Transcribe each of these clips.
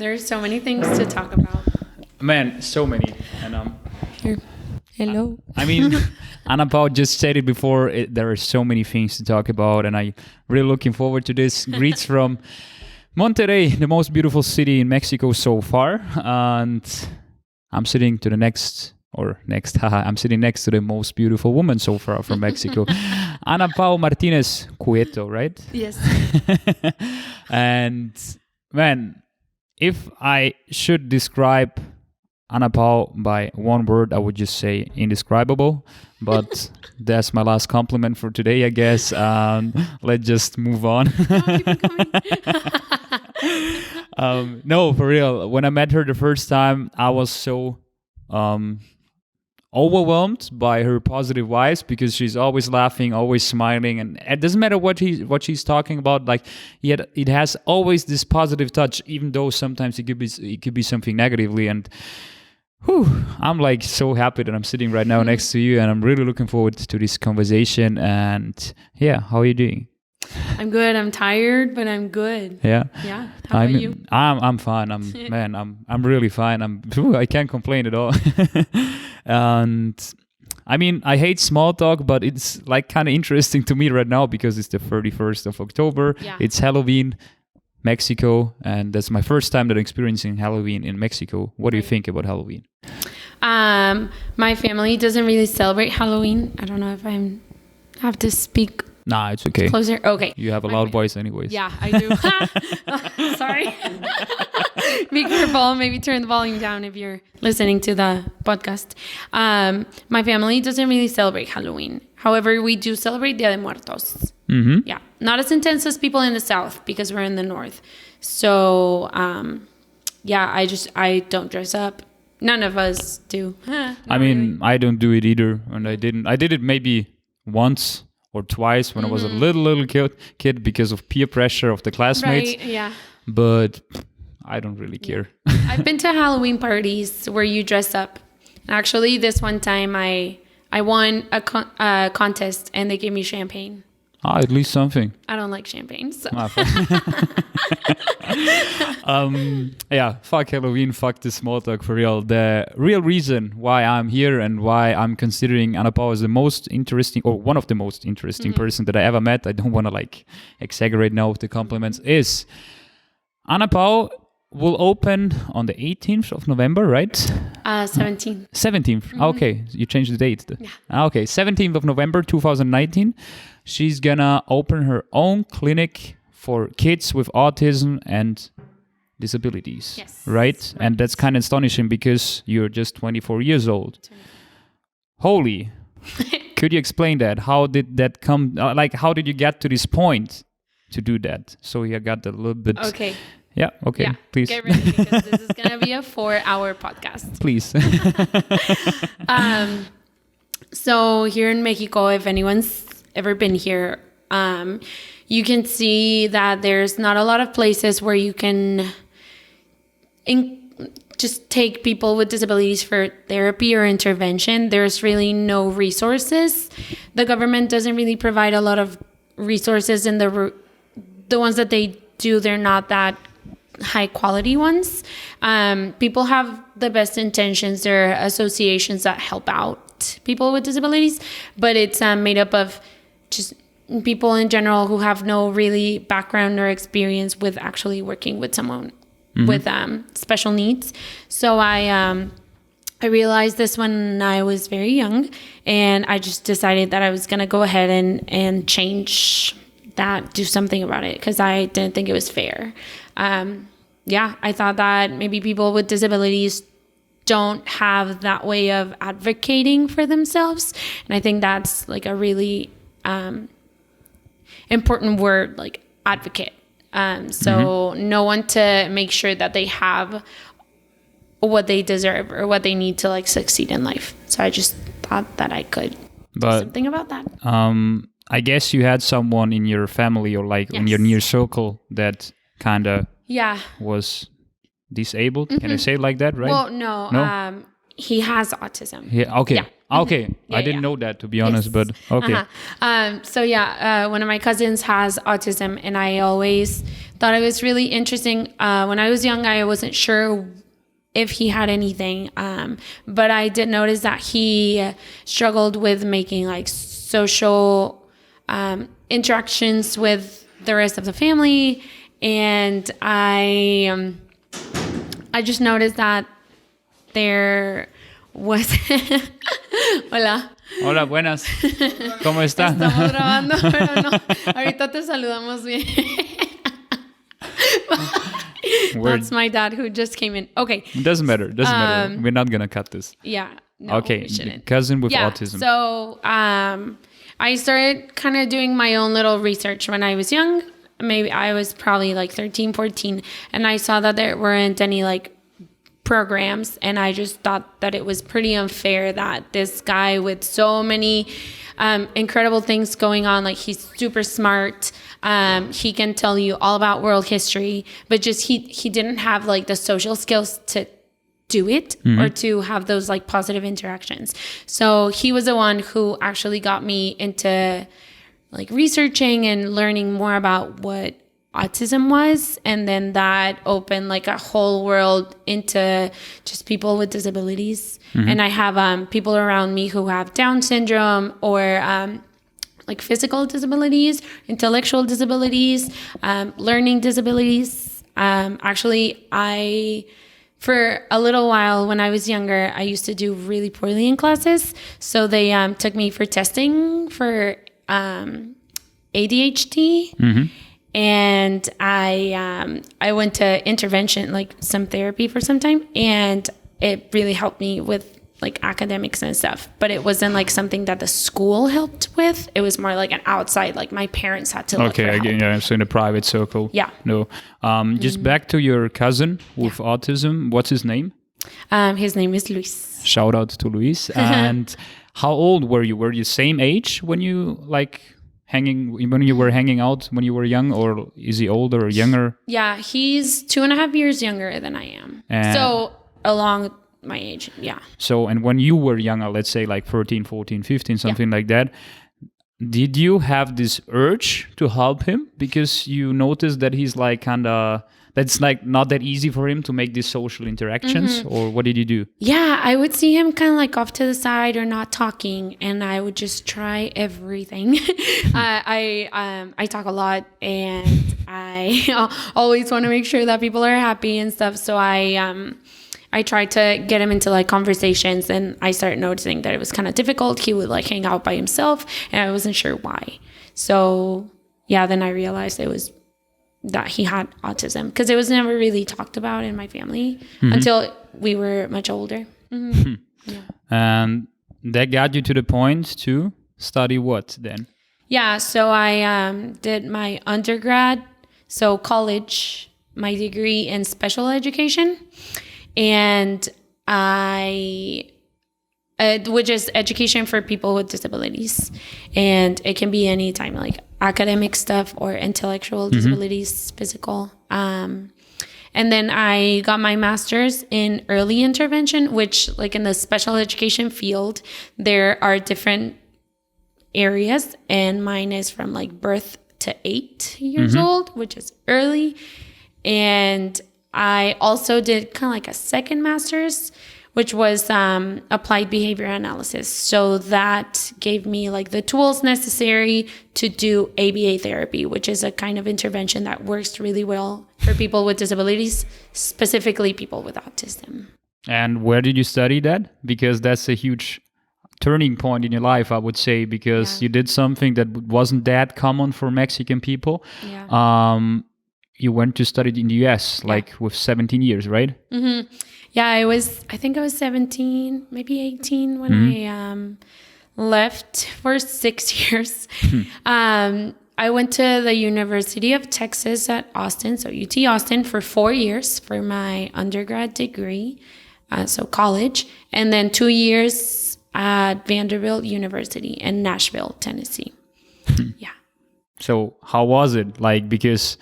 There's so many things to talk about. Man, so many. And Here. Hello. I mean, Ana Pau just said it before. There are so many things to talk about, and I'm really looking forward to this. Greets from Monterrey, the most beautiful city in Mexico so far. And I'm sitting to the next. I'm sitting next to the most beautiful woman so far from Mexico, Ana Pau Martínez, Cueto, right? Yes. And man, if I should describe Ana Pau by one word, I would just say indescribable. But that's my last compliment for today, I guess. Let's just move on. No, for real. When I met her the first time, I was so overwhelmed by her positive vibes because she's always laughing, always smiling, and it doesn't matter what she's talking about. Like, yet it has always this positive touch, even though sometimes it could be something negatively. And I'm like so happy that I'm sitting right now next to you, and I'm really looking forward to this conversation. And yeah, how are you doing? I'm good. I'm tired, but I'm good. Yeah. Yeah. How about you? I'm fine. I'm really fine. I can't complain at all. And I mean, I hate small talk, but it's like kind of interesting to me right now because it's the 31st of October. Yeah. It's Halloween, Mexico, and that's my first time that I'm experiencing Halloween in Mexico. What do you think about Halloween? My family doesn't really celebrate Halloween. I don't know if I have to speak. Nah, it's okay. Closer. Okay. You have a loud voice anyways. Yeah, I do. Sorry. Be careful. Maybe turn the volume down if you're listening to the podcast. My family doesn't really celebrate Halloween. However, we do celebrate Dia de Muertos. Mm-hmm. Yeah. Not as intense as people in the South because we're in the North. So, I don't dress up. None of us do. I mean, I don't do it either. And I did it maybe once or twice when I was a little kid because of peer pressure of the classmates. Right, yeah. But I don't really care. I've been to Halloween parties where you dress up. Actually, this one time I won a contest and they gave me champagne. At least something. I don't like champagne, so. Yeah, fuck Halloween, fuck the small talk for real. The real reason why I'm here and why I'm considering Ana Pau as the most interesting, or one of the most interesting person that I ever met, I don't want to like exaggerate now with the compliments, is Ana Pau will open on the 18th of November, right? 17th. 17th. Okay, you changed the date. Yeah. Okay, 17th of November 2019. She's gonna open her own clinic for kids with autism and disabilities. Yes. Right? And that's kind of astonishing because you're just 24 years old. Holy. Could you explain that? How did that come? How did you get to this point to do that? So you got a little bit. Okay. Yeah. Okay. Yeah. Please. Get ready because this is gonna be a 4-hour podcast. Please. So here in Mexico, if anyone's ever been here, you can see that there's not a lot of places where you can just take people with disabilities for therapy or intervention. There's really no resources. The government doesn't really provide a lot of resources, and the ones that they do, they're not that high quality ones. People have the best intentions. There are associations that help out people with disabilities, but it's made up of just people in general who have no really background or experience with actually working with someone with special needs. So I realized this when I was very young, and I just decided that I was going to go ahead and change that, do something about it, because I didn't think it was fair. I thought that maybe people with disabilities don't have that way of advocating for themselves. And I think that's like a really important word, like advocate. No one to make sure that they have what they deserve or what they need to like succeed in life. So I just thought that I could do something about that. I guess you had someone in your family or like in your near circle that kind of was disabled. Can I say it like that, right? Well, no. He has autism. Yeah. Okay. Yeah. Okay, Yeah, I didn't yeah. know that, to be honest, but okay. So yeah, one of my cousins has autism, and I always thought it was really interesting. When I was young, I wasn't sure if he had anything, but I did notice that he struggled with making like social interactions with the rest of the family, and I just noticed that there was Hola. Hola, buenas. ¿Cómo estás? Estamos grabando, pero no. Ahorita te saludamos bien. That's my dad who just came in. Okay. It doesn't matter. We're not gonna cut this. Yeah. No, Okay. we shouldn't. Cousin with autism. So I started kind of doing my own little research when I was young. Maybe I was probably like 13, 14. And I saw that there weren't any like programs, and I just thought that it was pretty unfair that this guy with so many incredible things going on, like he's super smart, he can tell you all about world history, but just he didn't have like the social skills to do it or to have those like positive interactions. So he was the one who actually got me into like researching and learning more about what autism was, and then that opened like a whole world into just people with disabilities. And I have people around me who have Down syndrome or like physical disabilities, intellectual disabilities, learning disabilities. Actually, for a little while when I was younger, I used to do really poorly in classes, so they took me for testing for ADHD. And I went to intervention, like some therapy for some time, and it really helped me with like academics and stuff. But it wasn't like something that the school helped with. It was more like an outside, like my parents had to look for help. Yeah, so in a private circle. Yeah. No. Just back to your cousin with autism. What's his name? His name is Luis. Shout out to Luis. And how old were you? Were you same age when you when you were hanging out when you were young, or is he older or younger? Yeah, he's 2.5 years younger than I am. So along my age, yeah. So, and when you were younger, let's say like 13, 14, 15, something like that, did you have this urge to help him? Because you noticed that he's like kind of, that's like not that easy for him to make these social interactions, or what did you do? Yeah, I would see him kind of like off to the side or not talking, and I would just try everything. I talk a lot, and I always want to make sure that people are happy and stuff. So I tried to get him into like conversations, and I started noticing that it was kind of difficult. He would like hang out by himself, and I wasn't sure why. So yeah, then I realized it was that he had autism, because it was never really talked about in my family until we were much older. Yeah. And that got you to the point to study what then? Yeah, so I did my undergrad, so college, my degree in special education, and which is education for people with disabilities, and it can be any time, like academic stuff or intellectual disabilities, physical. And then I got my master's in early intervention, which like in the special education field, there are different areas, and mine is from like birth to 8 years old, which is early. And I also did kind of like a second master's, which was applied behavior analysis. So that gave me like the tools necessary to do ABA therapy, which is a kind of intervention that works really well for people with disabilities, specifically people with autism. And where did you study that? Because that's a huge turning point in your life, I would say, because you did something that wasn't that common for Mexican people. Yeah. You went to study in the US, like with 17 years, right? Yeah, I think I was 17, maybe 18 when I left for 6 years. I went to the University of Texas at Austin, so UT Austin, for 4 years for my undergrad degree, so college, and then 2 years at Vanderbilt University in Nashville, Tennessee. Yeah. So how was it? Like, because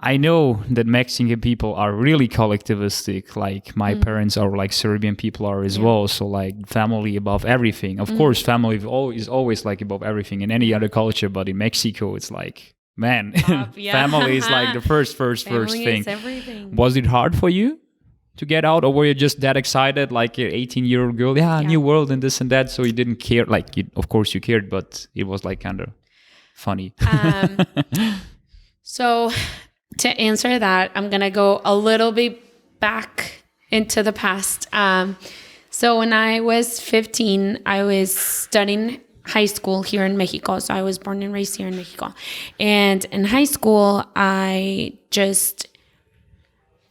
I know that Mexican people are really collectivistic. Like my parents are, like Serbian people are as well. So like family above everything. Of course, family is always like above everything in any other culture. But in Mexico, it's like, man, family is like the first Family thing. is everything. Was it hard for you to get out, or were you just that excited, like an 18-year-old girl? Yeah, new world and this and that. So you didn't care. Like, of course you cared, but it was like kind of funny. So to answer that, I'm going to go a little bit back into the past. So when I was 15, I was studying high school here in Mexico. So I was born and raised here in Mexico. And in high school, I just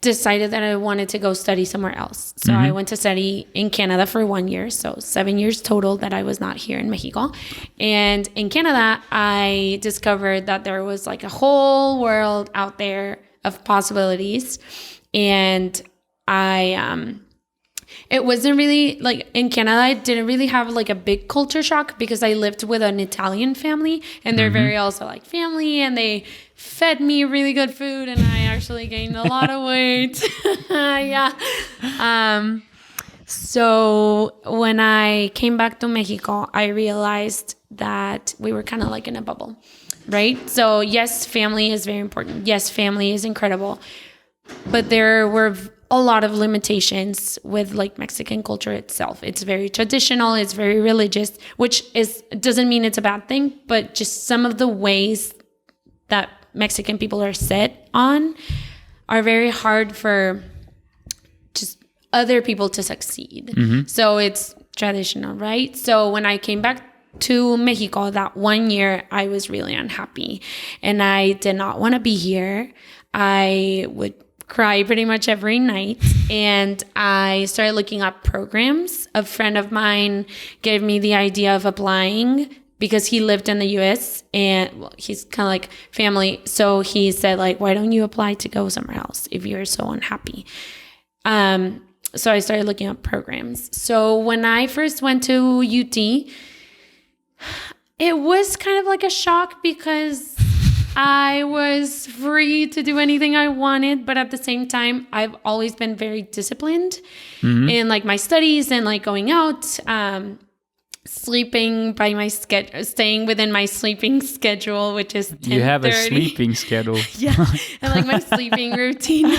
decided that I wanted to go study somewhere else. So I went to study in Canada for 1 year. So 7 years total that I was not here in Mexico. And in Canada, I discovered that there was like a whole world out there of possibilities. And it wasn't really like in Canada, I didn't really have like a big culture shock because I lived with an Italian family and they're very also like family, and they fed me really good food, and I actually gained a lot of weight. So when I came back to Mexico, I realized that we were kind of like in a bubble, right? So yes, family is very important. Yes, family is incredible. But there were a lot of limitations with like Mexican culture itself. It's very traditional, it's very religious, which doesn't mean it's a bad thing, but just some of the ways that Mexican people are set on are very hard for just other people to succeed. So it's traditional, right? So when I came back to Mexico that 1 year, I was really unhappy and I did not want to be here. I would cry pretty much every night, and I started looking up programs. A friend of mine gave me the idea of applying because he lived in the US, and he's kind of like family. So he said like, why don't you apply to go somewhere else if you're so unhappy? So I started looking up programs. So when I first went to UT, it was kind of like a shock because I was free to do anything I wanted, but at the same time, I've always been very disciplined in like my studies and like going out, sleeping by my schedule, staying within my sleeping schedule, which is 10:30. You have a sleeping schedule. Yeah, and like my sleeping routine,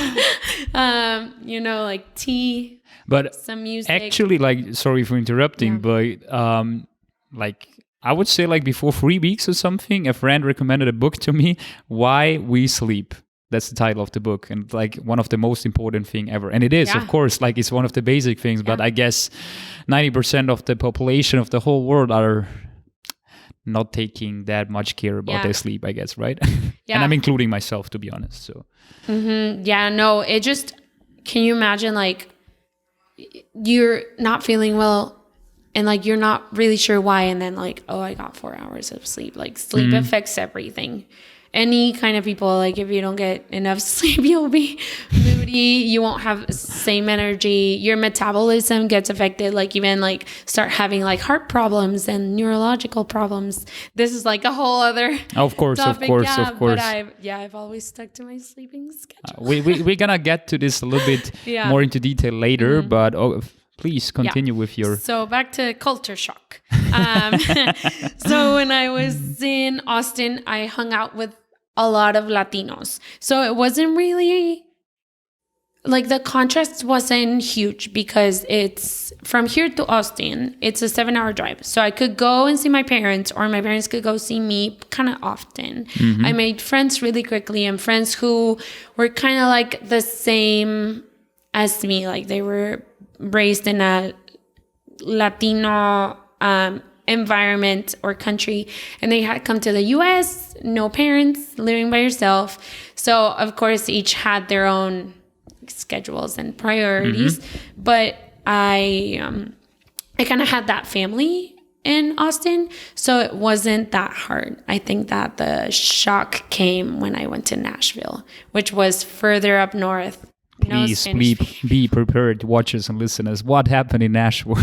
like tea, but some music. Actually, like, sorry for interrupting, but like, I would say like before 3 weeks or something, a friend recommended a book to me, Why We Sleep. That's the title of the book, and like one of the most important thing ever. And it is, of course, like it's one of the basic things, but I guess 90% of the population of the whole world are not taking that much care about their sleep, I guess, right? And I'm including myself, to be honest. So it just, can you imagine like you're not feeling well and like you're not really sure why, and then like, oh, I got 4 hours of sleep. Like sleep affects everything. Any kind of people, like if you don't get enough sleep, you'll be moody, you won't have same energy, your metabolism gets affected, like even like start having like heart problems and neurological problems. This is like a whole other topic. But I've always stuck to my sleeping schedule. We're gonna get to this a little bit more into detail later, but please continue with your... So back to culture shock. So when I was in Austin, I hung out with a lot of Latinos. So it wasn't really... like the contrast wasn't huge because it's from here to Austin, it's a 7-hour drive. So I could go and see my parents, or my parents could go see me kind of often. I made friends really quickly, and friends who were kind of like the same as me. Like they were raised in a Latino environment or country, and they had come to the US, no parents, living by yourself. So of course each had their own schedules and priorities, but I kind of had that family in Austin, so it wasn't that hard. I think that the shock came when I went to Nashville, which was further up north. Please be prepared, watchers and listeners. What happened in Nashville?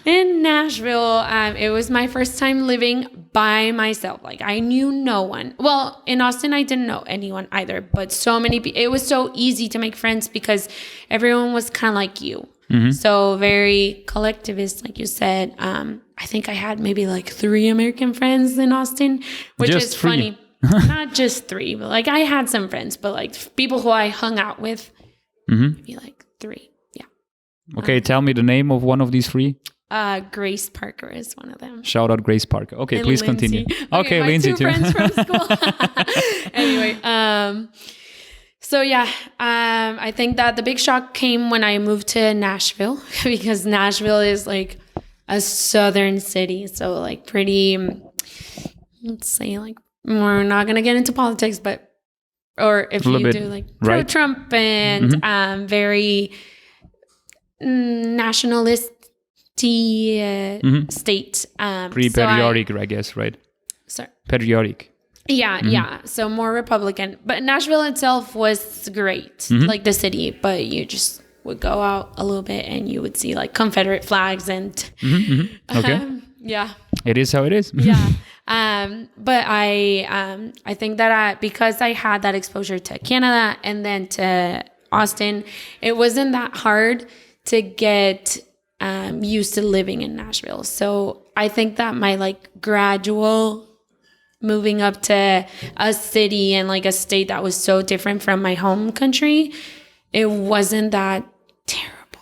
In Nashville, it was my first time living by myself. Like I knew no one. Well, in Austin, I didn't know anyone either, but so many people, it was so easy to make friends because everyone was kind of like you. So very collectivist, like you said. I think I had maybe like 3 American friends in Austin, which Just is 3. funny. Not just 3, but like I had some friends, but like people who I hung out with, maybe like 3. Yeah. Okay, tell me the name of one of these 3. Grace Parker is one of them. Shout out Grace Parker. Okay, And please Lindsay. continue. Okay, my Lindsay 2 too. friends from school. Anyway, so yeah, I think that the big shock came when I moved to Nashville because Nashville is like a southern city. So like pretty, let's say like, we're not going to get into politics, but, or if you do like pro-Trump and very nationalist state. Pretty patriotic, I guess, right? Sorry. Patriotic. Yeah, yeah. So more Republican. But Nashville itself was great, like the city. But you just would go out a little bit and you would see like Confederate flags and Okay. yeah. It is how it is. Yeah. But I think that because I had that exposure to Canada and then to Austin, it wasn't that hard to get used to living in Nashville. So I think that my like gradual moving up to a city and like a state that was so different from my home country, it wasn't that terrible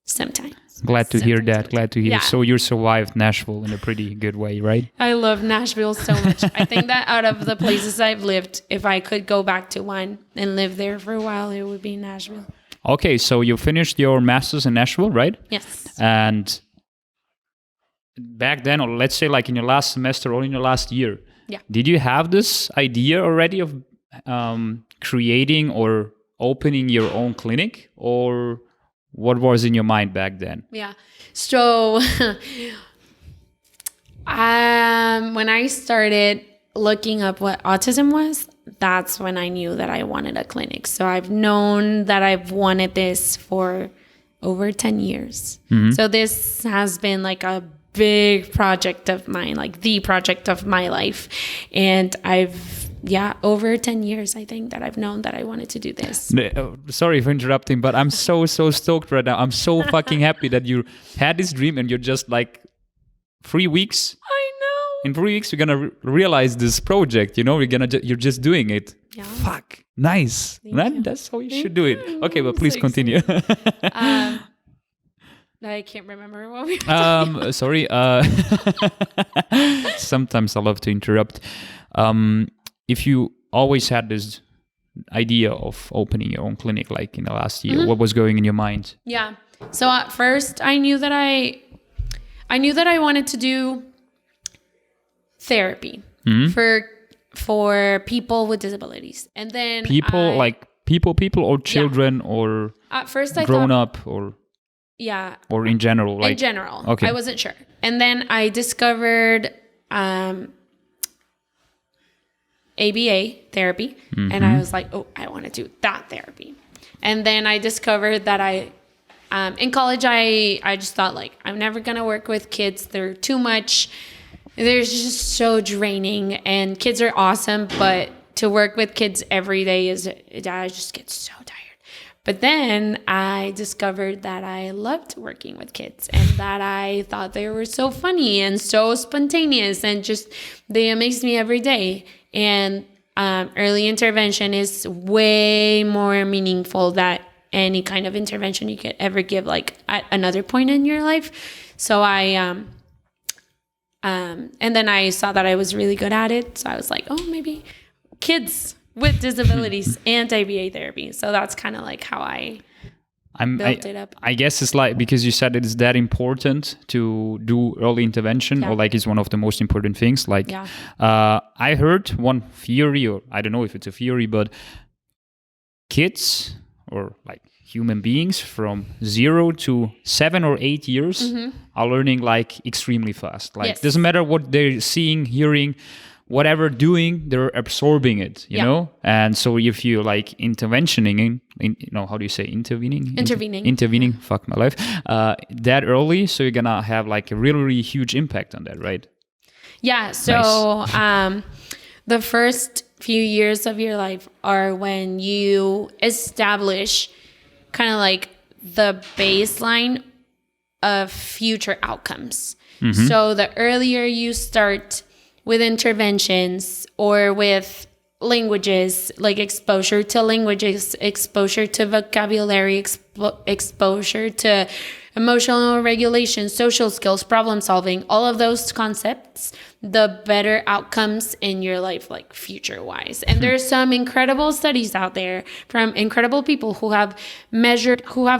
sometimes. Glad to hear that. Glad to hear. Yeah. So you survived Nashville in a pretty good way, right? I love Nashville so much. I think that out of the places I've lived, if I could go back to one and live there for a while, it would be Nashville. Okay, so you finished your master's in Nashville, right? Yes. And back then, or let's say like in your last semester or in your last year, did you have this idea already of creating or opening your own clinic, or what was in your mind back then? Yeah. So when I started looking up what autism was, that's when I knew that I wanted a clinic. So I've known that I've wanted this for over 10 years. So this has been like a big project of mine, like the project of my life. And over 10 years, I think that I've known that I wanted to do this. Sorry for interrupting, but I'm so stoked right now. I'm so fucking happy that you had this dream and you're just like 3 weeks. I know. In 3 weeks, you're gonna realize this project. You know, you're just doing it. Yeah. Fuck, nice. That's how you should do it. Okay, but please So continue. I can't remember what we were sorry. Sometimes I love to interrupt. If you always had this idea of opening your own clinic, like in the last year, what was going in your mind? Yeah. So at first, I knew that I wanted to do therapy for people with disabilities, and then people or children or at first I grown thought, up or or in general, like in general. Okay. I wasn't sure, and then I discovered ABA therapy, and I was like, oh, I want to do that therapy. And then I discovered that in college, I just thought like, I'm never going to work with kids. They're too much. They're just so draining, and kids are awesome, but to work with kids every day I just get so tired. But then I discovered that I loved working with kids and that I thought they were so funny and so spontaneous and just they amaze me every day. And early intervention is way more meaningful than any kind of intervention you could ever give like at another point in your life. So and then I saw that I was really good at it. So I was like, oh, maybe kids with disabilities and ABA therapy. So that's kind of like how I built it up. I guess it's like, because you said it is that important to do early intervention, or like it's one of the most important things. Like, I heard one theory, or I don't know if it's a theory, but kids or like human beings from 0 to 7 or 8 years are learning like extremely fast. Like, doesn't matter what they're seeing, hearing, whatever doing, they're absorbing it, you know? And so if you like intervening, how do you say intervening, fuck my life, that early, so you're gonna have like a really, really huge impact on that, right? Yeah. So the first few years of your life are when you establish kind of like the baseline of future outcomes. So the earlier you start with interventions or with languages, like exposure to languages, exposure to vocabulary, exposure to emotional regulation, social skills, problem solving, all of those concepts, the better outcomes in your life, like future wise. And there's some incredible studies out there from incredible people who have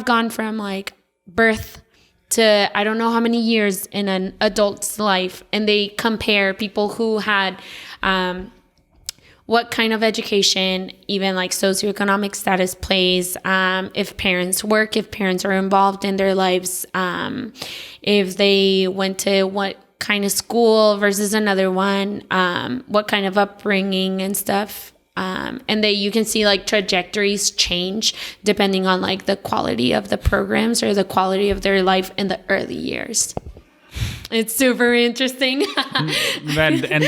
gone from like birth to I don't know how many years in an adult's life, and they compare people who had what kind of education, even like socioeconomic status plays, if parents work, if parents are involved in their lives, if they went to what kind of school versus another one, what kind of upbringing and stuff. And you can see like trajectories change depending on like the quality of the programs or the quality of their life in the early years. It's super interesting. and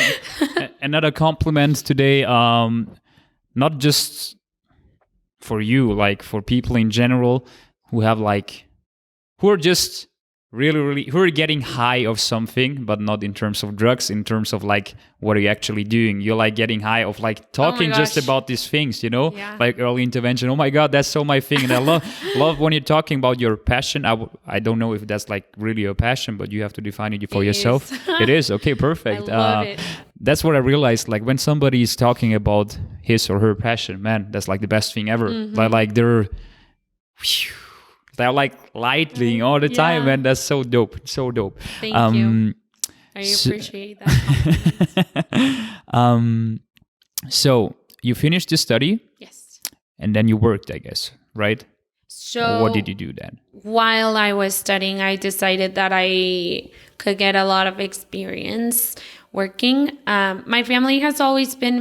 another compliment today, not just for you, like for people in general who are just really, who are getting high of something, but not in terms of drugs, in terms of like what are you actually doing. You're like getting high of like talking just about these things, like early intervention. Oh my God, that's so my thing. And I love when you're talking about your passion. I don't know if that's like really your passion, but you have to define it for yourself. It is. Okay, perfect. I love it. That's what I realized. Like when somebody is talking about his or her passion, man, that's like the best thing ever. Like they're like lightning all the time, man. That's so dope. So dope. Thank you. I appreciate that. So you finished the study? Yes. And then you worked, I guess, right? So what did you do then? While I was studying, I decided that I could get a lot of experience working. My family has always been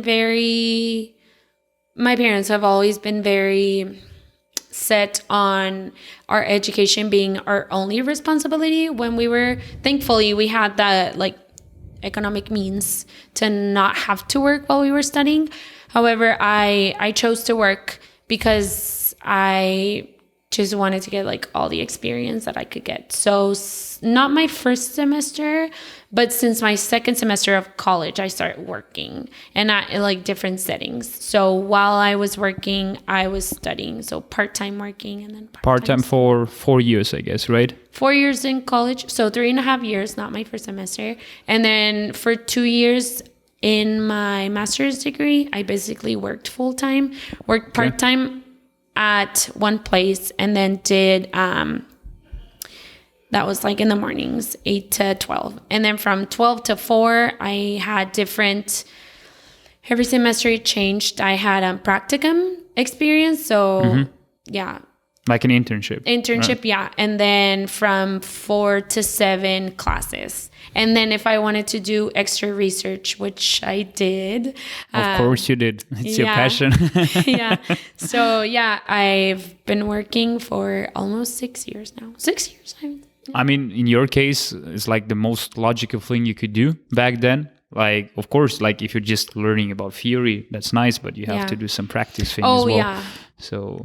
my parents have always been very set on our education being our only responsibility. When thankfully we had that like economic means to not have to work while we were studying. However, I chose to work because I just wanted to get like all the experience that I could get. So not my first semester, but since my second semester of college, I started working and in like different settings. So while I was working, I was studying. So part-time working and then part-time for 4 years, I guess, right? 4 years in college. So 3.5 years, not my first semester. And then for 2 years in my master's degree, I basically worked full-time, worked part-time at one place, and then did that was like in the mornings, 8 to 12, and then from 12 to 4 I had different, every semester it changed. I had a practicum experience, so like an internship, right. And then from 4 to 7 classes. And then if I wanted to do extra research, which I did. Of course you did. It's your passion. So I've been working for almost 6 years now. 6 years. I mean, in your case, it's like the most logical thing you could do back then. Like, of course, like if you're just learning about theory, that's nice, but you have to do some practice things as well. Yeah. So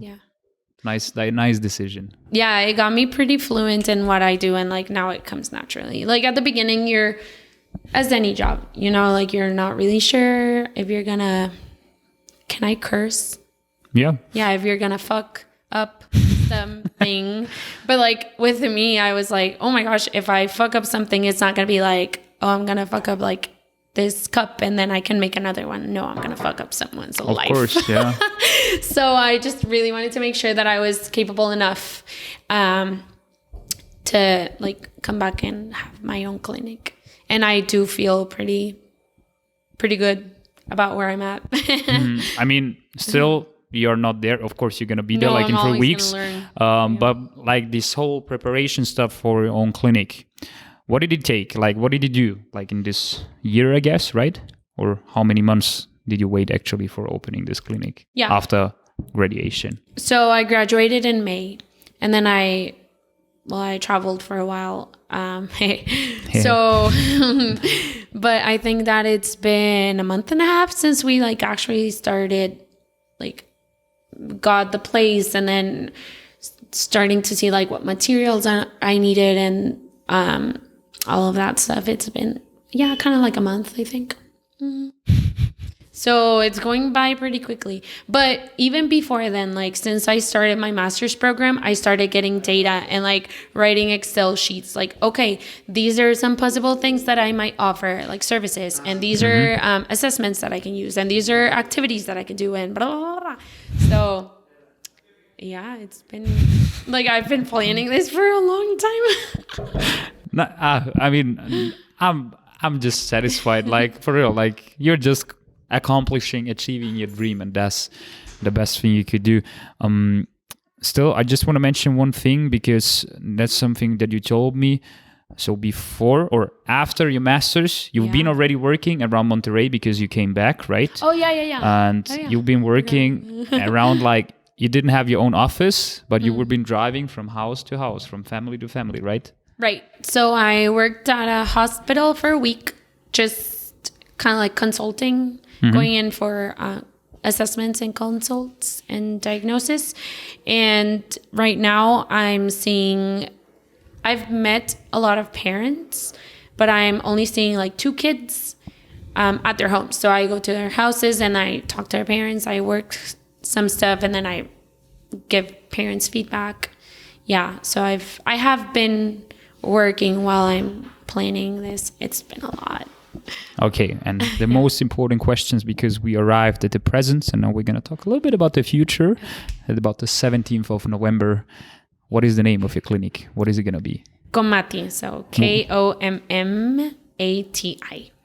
nice decision. Yeah, it got me pretty fluent in what I do, and like now it comes naturally. Like at the beginning, you're, as any job, like you're not really sure if you're gonna, can I curse? Yeah. Yeah, if you're gonna fuck up something. But like with me, I was like, oh my gosh, if I fuck up something, it's not gonna be like, oh, I'm gonna fuck up like this cup and then I can make another one. No, I'm gonna fuck up someone's life. Of course, yeah. So I just really wanted to make sure that I was capable enough to like come back and have my own clinic. And I do feel pretty good about where I'm at. I mean, still you're not there. Of course, you're gonna be there like in 3 weeks. But like this whole preparation stuff for your own clinic, what did it take? Like, what did you do? Like in this year, I guess, right? Or how many months did you wait actually for opening this clinic? After graduation. So I graduated in May, and then I I traveled for a while. So, but I think that it's been a month and a half since we like actually started, like got the place, and then starting to see like what materials I needed and all of that stuff. It's been, kind of like a month, I think. So it's going by pretty quickly. But even before then, like since I started my master's program, I started getting data and like writing Excel sheets. Like, okay, these are some possible things that I might offer, like services. And these are assessments that I can use. And these are activities that I can do, and blah, blah, blah. So yeah, it's been like I've been planning this for a long time. I mean, I'm just satisfied. Like for real, like you're just achieving your dream, and that's the best thing you could do. Still, I just want to mention one thing, because that's something that you told me. So before or after your master's, you've been already working around Monterrey because you came back, right? Oh yeah. And you've been working around, like, you didn't have your own office, but you were been driving from house to house, from family to family, right? Right. So I worked at a hospital for a week, just kind of like consulting, going in for assessments and consults and diagnosis. And right now I've met a lot of parents, but I'm only seeing like 2 kids at their homes. So I go to their houses and I talk to their parents. I work some stuff, and then I give parents feedback. Yeah. So I have been working while I'm planning this. It's been a lot. Okay, and the most important questions, because we arrived at the present, and now we're going to talk a little bit about the future. At about the 17th of November, what is the name of your clinic? What is it going to be? Kommati, so Kommati.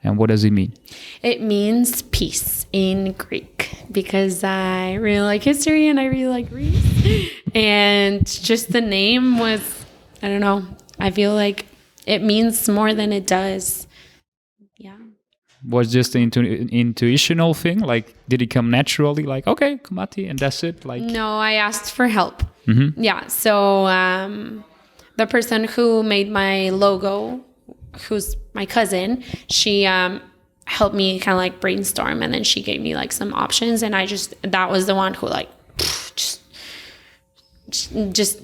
And what does it mean? It means peace in Greek, because I really like history and I really like Greece. And just the name was, I don't know, I feel like it means more than it does. Yeah. Was just an intuitional thing? Like, did it come naturally? Like, okay, Kommati, and that's it? Like, no, I asked for help. Yeah. So the person who made my logo, who's my cousin, she helped me kind of like brainstorm, and then she gave me like some options, and that was the one who like just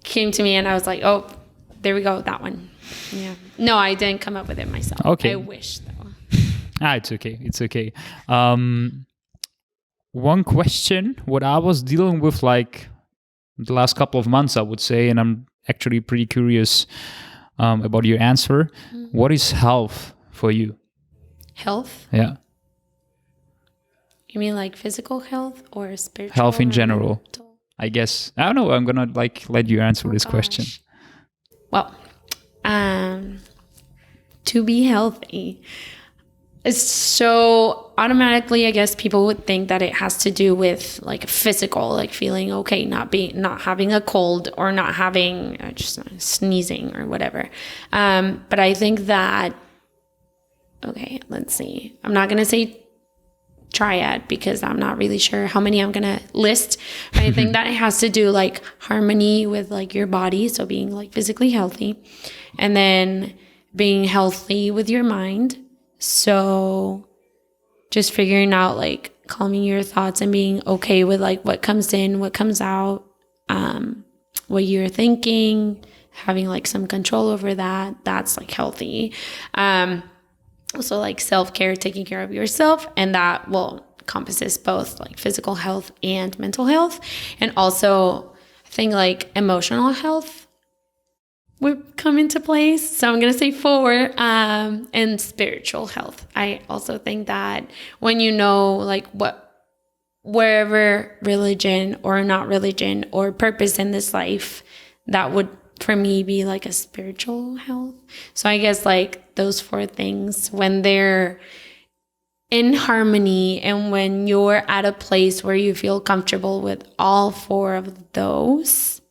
came to me, and I was like, oh, there we go, that one. Yeah. No, I didn't come up with it myself. Okay. I wish though. It's okay. It's okay. One question, what I was dealing with like the last couple of months, I would say, and I'm actually pretty curious about your answer. What is health for you? Health? Yeah. You mean like physical health or spiritual? Health in general. Mental? I guess. I don't know. I'm going to like let you answer this question. Well, to be healthy. So automatically, I guess people would think that it has to do with like physical, like feeling okay, not having a cold, or not having just sneezing or whatever. But I think that, okay, let's see. I'm not going to say triad, because I'm not really sure how many I'm going to list. But I think that it has to do like harmony with like your body. So being like physically healthy, and then being healthy with your mind. So just figuring out like calming your thoughts and being okay with like what comes in, what comes out, what you're thinking, having like some control over that. That's like healthy. Also like self-care, taking care of yourself, and that encompasses both like physical health and mental health. And also I think like emotional health would come into place. So I'm going to say 4, and spiritual health. I also think that when you know like wherever religion or not religion or purpose in this life, that would for me be like a spiritual health. So I guess like those 4 things, when they're in harmony and when you're at a place where you feel comfortable with all 4 of those.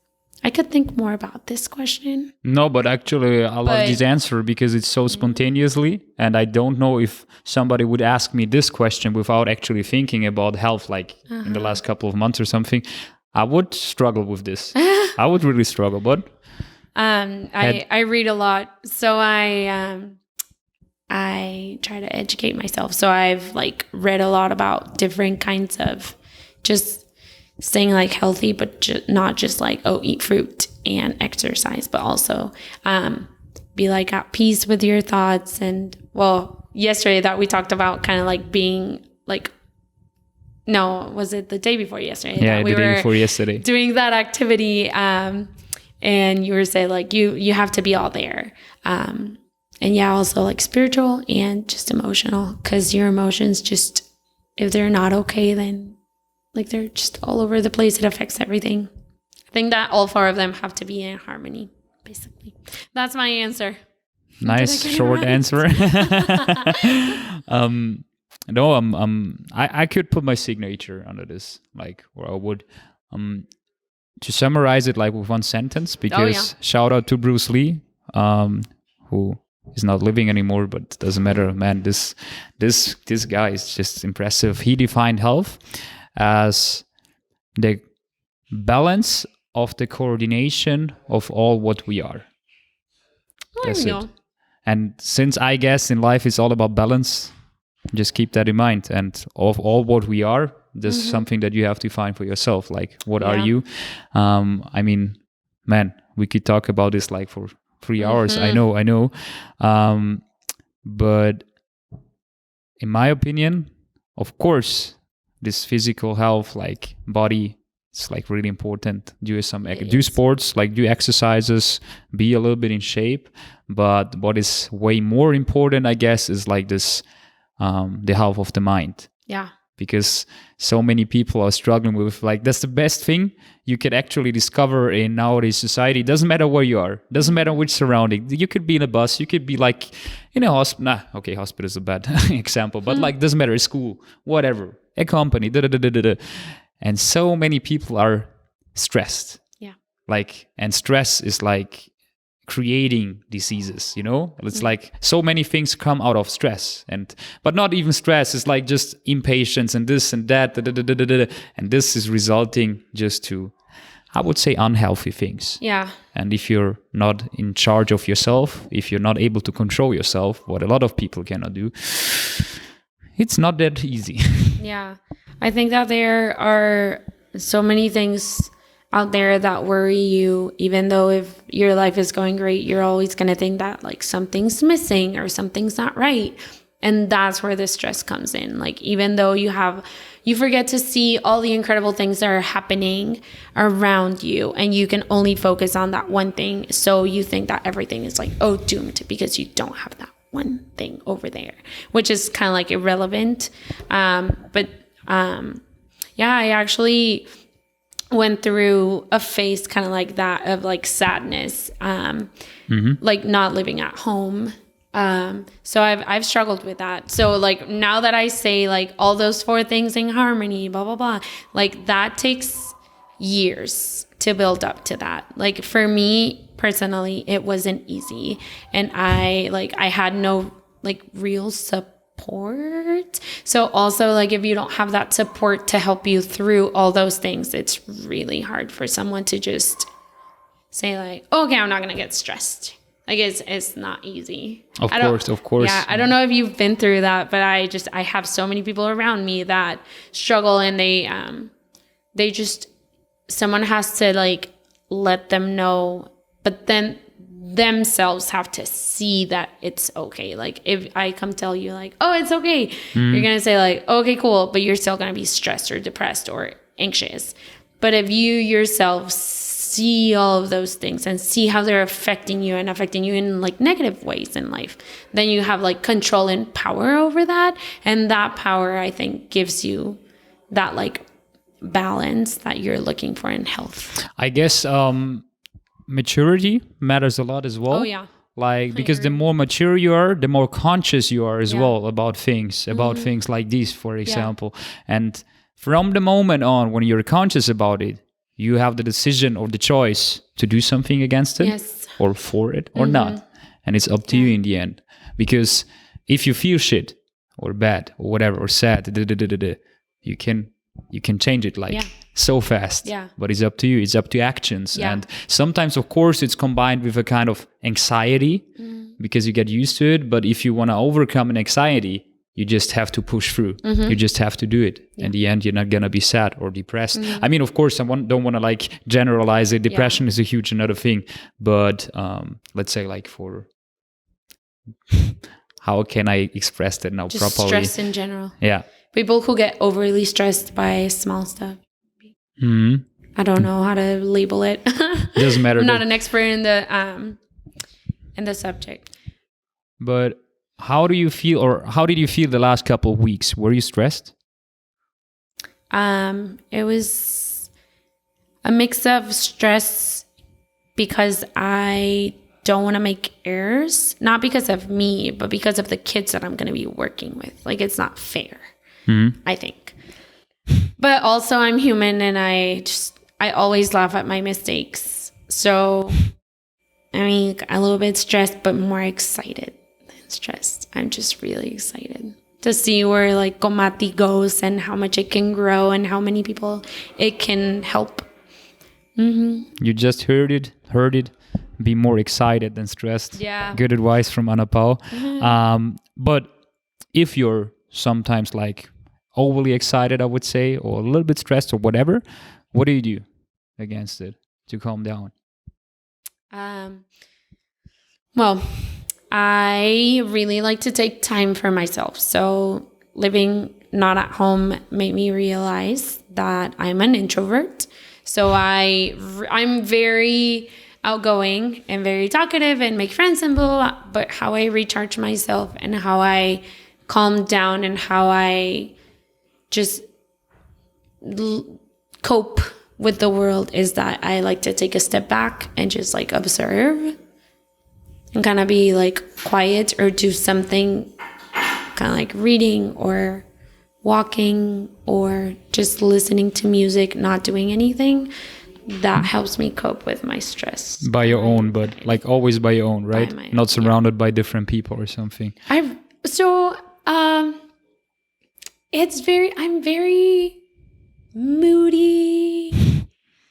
I could think more about this question. No, but actually I love this answer, because it's so spontaneously, and I don't know if somebody would ask me this question without actually thinking about health, like in the last couple of months or something. I would struggle with this. I would really struggle, but I read a lot, so I try to educate myself. So I've like read a lot about different kinds of just staying like healthy, but not just like, oh, eat fruit and exercise, but also be like at peace with your thoughts. And well, yesterday that we talked about kind of like being like, no, was it the day before yesterday? Yeah, the day before yesterday. Doing that activity. And you were saying like you have to be all there. And yeah, also like spiritual and just emotional, because your emotions just, if they're not okay, then like they're just all over the place. It affects everything. I think that all 4 of them have to be in harmony, basically. That's my answer. Nice short answer. No, I could put my signature under this, like, or I would, to summarize it like with one sentence, because shout out to Bruce Lee, who is not living anymore, but it doesn't matter, man. This guy is just impressive. He defined health as the balance of the coordination of all what we are. That's it. And since I guess in life it's all about balance, just keep that in mind. And of all what we are, there's something that you have to find for yourself. Like, what are you? I mean, man, we could talk about this like for 3 hours. I know. But in my opinion, of course, this physical health, like body, it's like really important. Do sports, like do exercises, be a little bit in shape. But what is way more important, I guess, is like this, the health of the mind. Yeah. Because so many people are struggling with, like, that's the best thing you could actually discover in nowadays society. It doesn't matter where you are. It doesn't matter which surrounding. You could be in a bus. You could be like in a hospital. Hospital is a bad example. But like, doesn't matter. School, whatever. A company. And so many people are stressed. Yeah. Like, and stress is like creating diseases, it's like so many things come out of stress, but not even stress. It's like just impatience and this and that, and this is resulting just to, I would say, unhealthy things. Yeah. And if you're not in charge of yourself, if you're not able to control yourself, what a lot of people cannot do, it's not that easy. Yeah. I think that there are so many things out there that worry you. Even though if your life is going great, you're always going to think that like something's missing or something's not right. And that's where the stress comes in. Like, even though you forget to see all the incredible things that are happening around you, and you can only focus on that one thing. So you think that everything is like, oh, doomed, because you don't have that one thing over there, which is kind of like irrelevant. I actually went through a phase kind of like that of like sadness, like not living at home. So I've struggled with that. So like, now that I say like all those 4 things in harmony, blah, blah, blah, like that takes years to build up to that. Like, for me personally, it wasn't easy. And I had no like real support. So also, like, if you don't have that support to help you through all those things, it's really hard for someone to just say like, oh, okay, I'm not going to get stressed. Like, it's not easy. Of course. Yeah. I don't know if you've been through that, but I have so many people around me that struggle, and they just, someone has to like let them know, but then themselves have to see that it's okay. Like, if I come tell you like, oh, it's okay, you're gonna say like, okay, cool, but you're still gonna be stressed or depressed or anxious. But if you yourself see all of those things and see how they're affecting you in like negative ways in life, then you have like control and power over that. And that power, I think, gives you that like balance that you're looking for in health. I guess maturity matters a lot as well. Oh yeah. Like, because the more mature you are, the more conscious you are as well about things like this, for example. And from the moment on, when you're conscious about it, you have the decision or the choice to do something against it or for it or not. And it's up to you in the end. Because if you feel shit or bad or whatever, or sad, you can change it like so fast. Yeah. But it's up to you. It's up to actions. Yeah. And sometimes, of course, it's combined with a kind of anxiety because you get used to it. But if you want to overcome an anxiety, you just have to push through. You just have to do it. In the end, you're not going to be sad or depressed. I mean, of course, don't want to like generalize it. Depression is a huge another thing. But let's say like for... how can I express that now just properly? Stress in general. Yeah. People who get overly stressed by small stuff. I don't know how to label it. Doesn't matter. I'm not an expert in the subject. But how do you feel, or how did you feel the last couple of weeks? Were you stressed? It was a mix of stress because I don't want to make errors, not because of me, but because of the kids that I'm going to be working with. Like, it's not fair, I think. But also I'm human, and I always laugh at my mistakes. So, I mean, a little bit stressed, but more excited than stressed. I'm just really excited to see where like Kommati goes and how much it can grow and how many people it can help. You just heard it. Be more excited than stressed. Yeah. Good advice from Ana Pau. But if you're sometimes like overly excited, I would say, or a little bit stressed or whatever, what do you do against it to calm down? Well, I really like to take time for myself. So living not at home made me realize that I'm an introvert. So I'm very outgoing and very talkative and make friends and blah, blah, blah. But how I recharge myself and how I calm down and how I just cope with the world is that I like to take a step back and just like observe and kind of be like quiet or do something kind of like reading or walking or just listening to music, not doing anything. That helps me cope with my stress. By your own, but like always by your own, right? Not surrounded by different people or something. I'm very moody.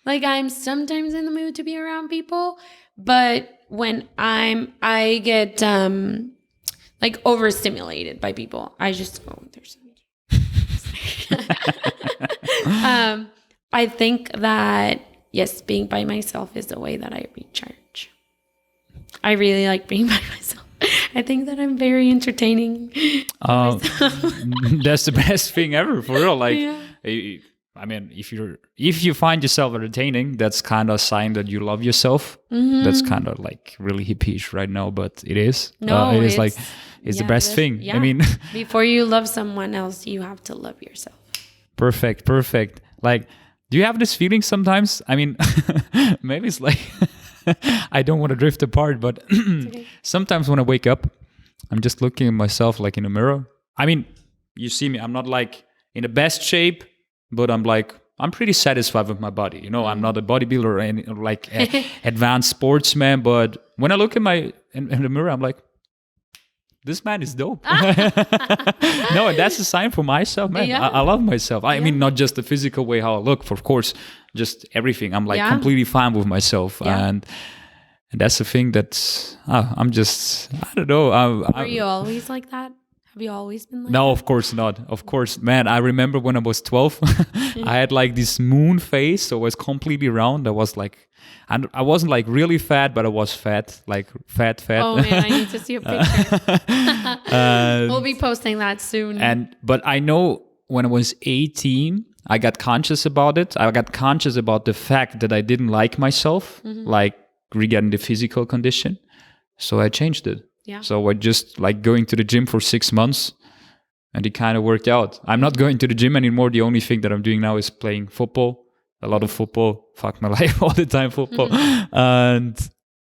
Like, I'm sometimes in the mood to be around people, but when I get like overstimulated by people, I just there's I think that yes, being by myself is the way that I recharge. I really like being by myself. I think that I'm very entertaining. That's the best thing ever, for real. Like, I mean, if you find yourself entertaining, that's kind of a sign that you love yourself. That's kind of like really hippie right now, but it is. No, it is like it's the best thing. Yeah. I mean, before you love someone else, you have to love yourself. Perfect. Like, do you have this feeling sometimes? I mean, maybe it's like I don't want to drift apart, but okay. Sometimes when I wake up, I'm just looking at myself like in a mirror. I mean, you see me, I'm not like in the best shape, but I'm pretty satisfied with my body. You know, I'm not a bodybuilder or any like advanced sportsman, but when I look in the mirror, I'm like, this man is dope. No, that's a sign for myself, man. Yeah. I love myself. I mean, not just the physical way how I look, of course, just everything. I'm like completely fine with myself. Yeah. And that's the thing that I'm just, I don't know. Were you always like that? Have you always been like No, that? Of course not. Of course, man, I remember when I was 12, I had like this moon face. So I was completely round. I was like, I wasn't like really fat, but I was fat, like fat. Oh man, I need to see a picture. We'll be posting that soon. But I know when I was 18, I got conscious about it. I got conscious about the fact that I didn't like myself, like regarding the physical condition. So I changed it. Yeah. So I just like going to the gym for 6 months and it kind of worked out. I'm not going to the gym anymore. The only thing that I'm doing now is playing football. A lot of football. Fuck my life all the time, football. And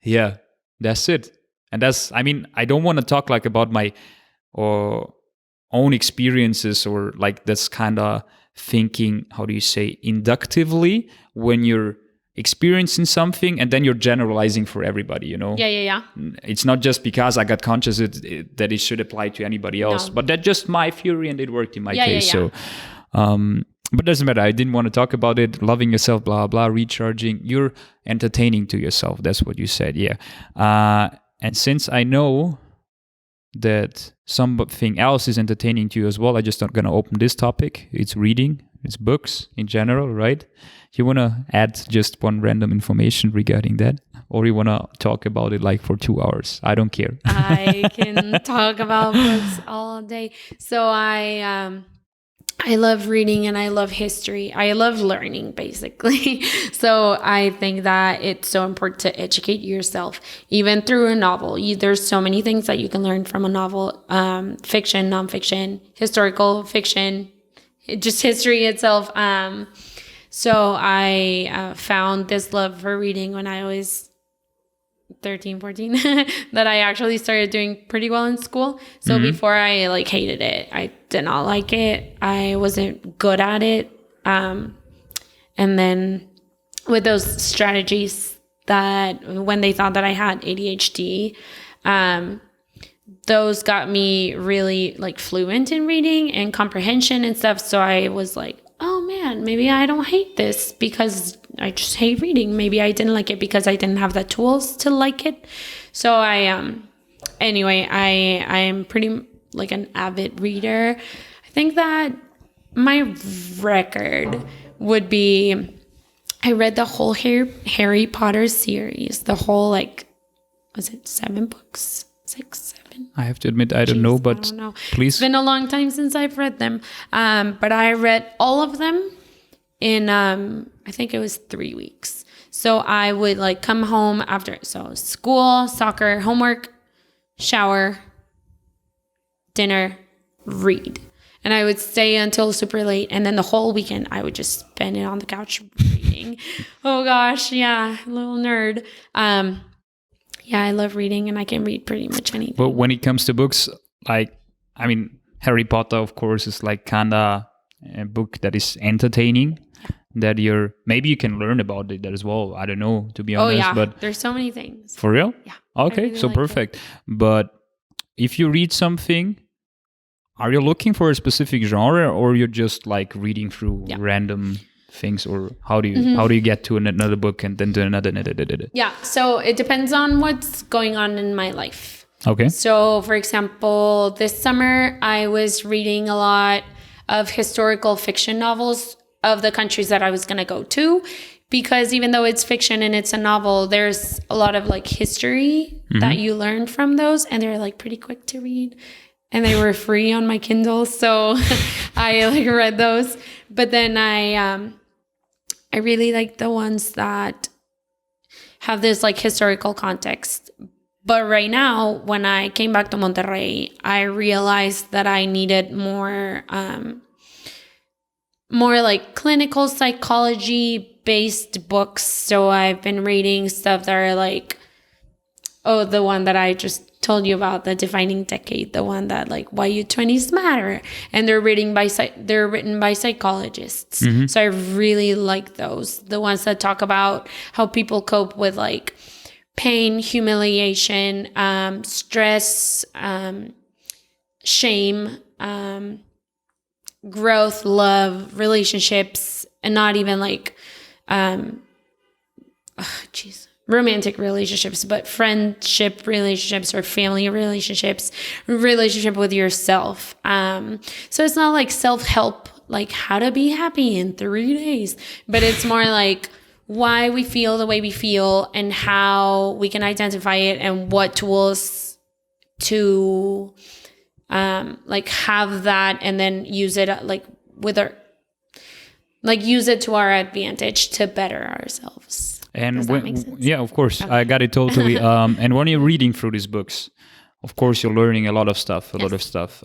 yeah, that's it. And I don't want to talk like about my own experiences or like that's kind of thinking, how do you say, inductively when you're experiencing something and then you're generalizing for everybody, you know? Yeah. It's not just because I got conscious that it should apply to anybody else, but that's just my theory and it worked in my case. So, But doesn't matter. I didn't want to talk about it. Loving yourself, blah, blah, recharging. You're entertaining to yourself. That's what you said. Yeah. And since I know that something else is entertaining to you as well, I just not going to open this topic. It's reading. It's books in general, right? You want to add just one random information regarding that? Or you want to talk about it like for 2 hours? I don't care. I can talk about books all day. So I love reading and I love history. I love learning, basically. So I think that it's so important to educate yourself, even through a novel. There's so many things that you can learn from a novel, fiction, nonfiction, historical fiction, just history itself. So I found this love for reading when I was 13, 14, that I actually started doing pretty well in school. So before I like hated it, I did not like it. I wasn't good at it. And then with those strategies that when they thought that I had ADHD, those got me really like fluent in reading and comprehension and stuff. So I was like, oh man, maybe I don't hate this because I just hate reading. Maybe I didn't like it because I didn't have the tools to like it. So anyway, I am pretty like an avid reader. I think that my record would be, I read the whole Harry Potter series, the whole was it 7 books? 6, 7? I have to admit, I don't know, but I don't know. Please. It's been a long time since I've read them. But I read all of them in, I think it was 3 weeks. So I would like come home after, so school, soccer, homework, shower, dinner, read. And I would stay until super late. And then the whole weekend, I would just spend it on the couch reading. Oh gosh, yeah, a little nerd. Yeah, I love reading and I can read pretty much anything. But when it comes to books, Harry Potter, of course, is like kind of a book that is entertaining. Yeah. That maybe you can learn about it as well. I don't know, to be honest. Oh yeah, but there's so many things. For real? Yeah. Okay, really so like perfect. It. But if you read something, are you looking for a specific genre or you're just like reading through random things, or how do you get to another book and then to another? Yeah, so it depends on what's going on in my life. Okay. So for example, this summer I was reading a lot of historical fiction novels of the countries that I was going to go to, because even though it's fiction and it's a novel, there's a lot of like history that you learn from those, and they're like pretty quick to read. And they were free on my Kindle, so I like read those. But then I really like the ones that have this like historical context. But right now, when I came back to Monterrey, I realized that I needed more like clinical psychology based books. So I've been reading stuff that are like, the one that I just told you about, the defining decade, the one that like why your 20s matter, and they're written by psychologists. So I really like those, the ones that talk about how people cope with like pain, humiliation, stress, shame, growth, love, relationships, and not even like romantic relationships, but friendship relationships or family relationships, relationship with yourself. So it's not like self-help, like how to be happy in 3 days, but it's more like why we feel the way we feel and how we can identify it and what tools to like have that and then use it like with our, like use it to our advantage to better ourselves. And yeah, of course, okay. I got it totally. And when you're reading through these books, of course, you're learning a lot of stuff,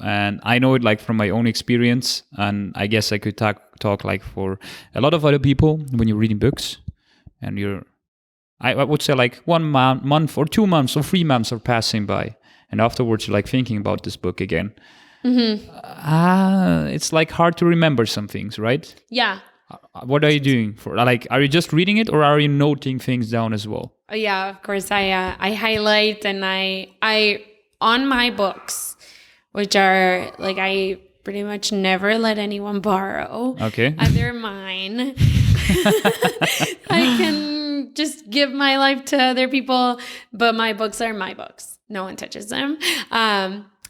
And I know it like from my own experience, and I guess I could talk like for a lot of other people when you're reading books, and I would say like 1 month or 2 months or 3 months are passing by, and afterwards you're like thinking about this book again. It's like hard to remember some things, right? Yeah. What are you doing for? Like, are you just reading it, or are you noting things down as well? Yeah, of course. I highlight, and I on my books, which are like I pretty much never let anyone borrow. Okay. They're mine. I can just give my life to other people, but my books are my books. No one touches them.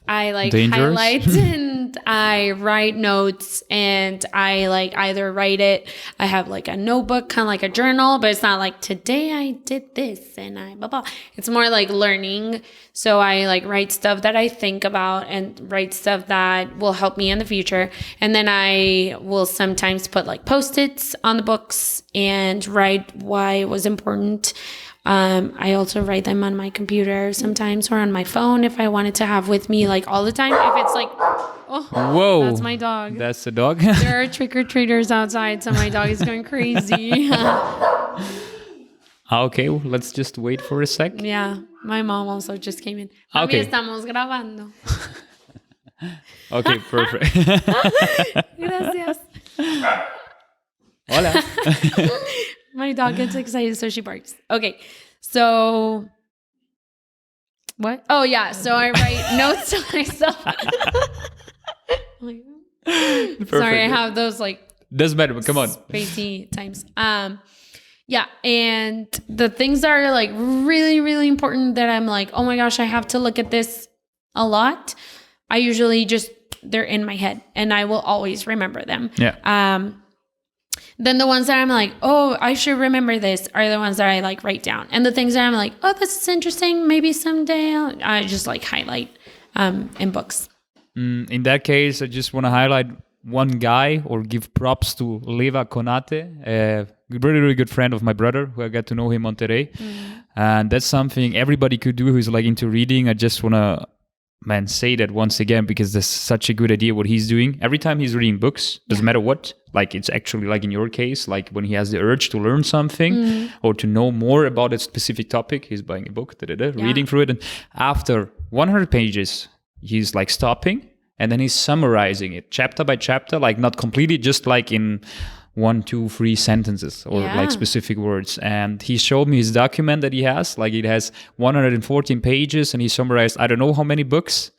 I like Dangerous. highlight and I write notes, and I like either write it. I have like a notebook, kind of like a journal, but it's not like today I did this and I blah blah. It's more like learning. So I like write stuff that I think about and write stuff that will help me in the future. And then I will sometimes put like Post-its on the books and write why it was important. I also write them on my computer sometimes, or on my phone if I wanted to have with me like all the time. If it's like, oh, Whoa. that's my dog. That's the dog. There are trick-or-treaters outside, so my dog is going crazy. Okay, let's just wait for a sec. Yeah, my mom also just came in. Mami, Okay. estamos grabando. Okay, perfect. Gracias. Hola. My dog gets excited, so she barks. Okay, so what? Oh yeah, so I write notes to myself. Sorry, I have those like Doesn't matter, but come on. spacey times. Yeah, and the things that are like really, really important that I'm like, oh my gosh, I have to look at this a lot. I usually just they're in my head, and I will always remember them. Yeah. Then the ones that I'm like, oh, I should remember this are the ones that I like write down. And the things that I'm like, oh, this is interesting. Maybe someday I just like highlight in books. In that case, I just want to highlight one guy or give props to Leva Konate, a really, really good friend of my brother who I got to know him in Monterrey. And that's something everybody could do who's like into reading. I just want to say that once again, because that's such a good idea what he's doing. Every time he's reading books, doesn't matter what, like it's actually like in your case, like when he has the urge to learn something or to know more about a specific topic, he's buying a book, reading through it. And after 100 pages, he's like stopping and then he's summarizing it chapter by chapter, like not completely, just like in 1, 2, 3 sentences or like specific words. And he showed me his document that he has, like it has 114 pages and he summarized I don't know how many books.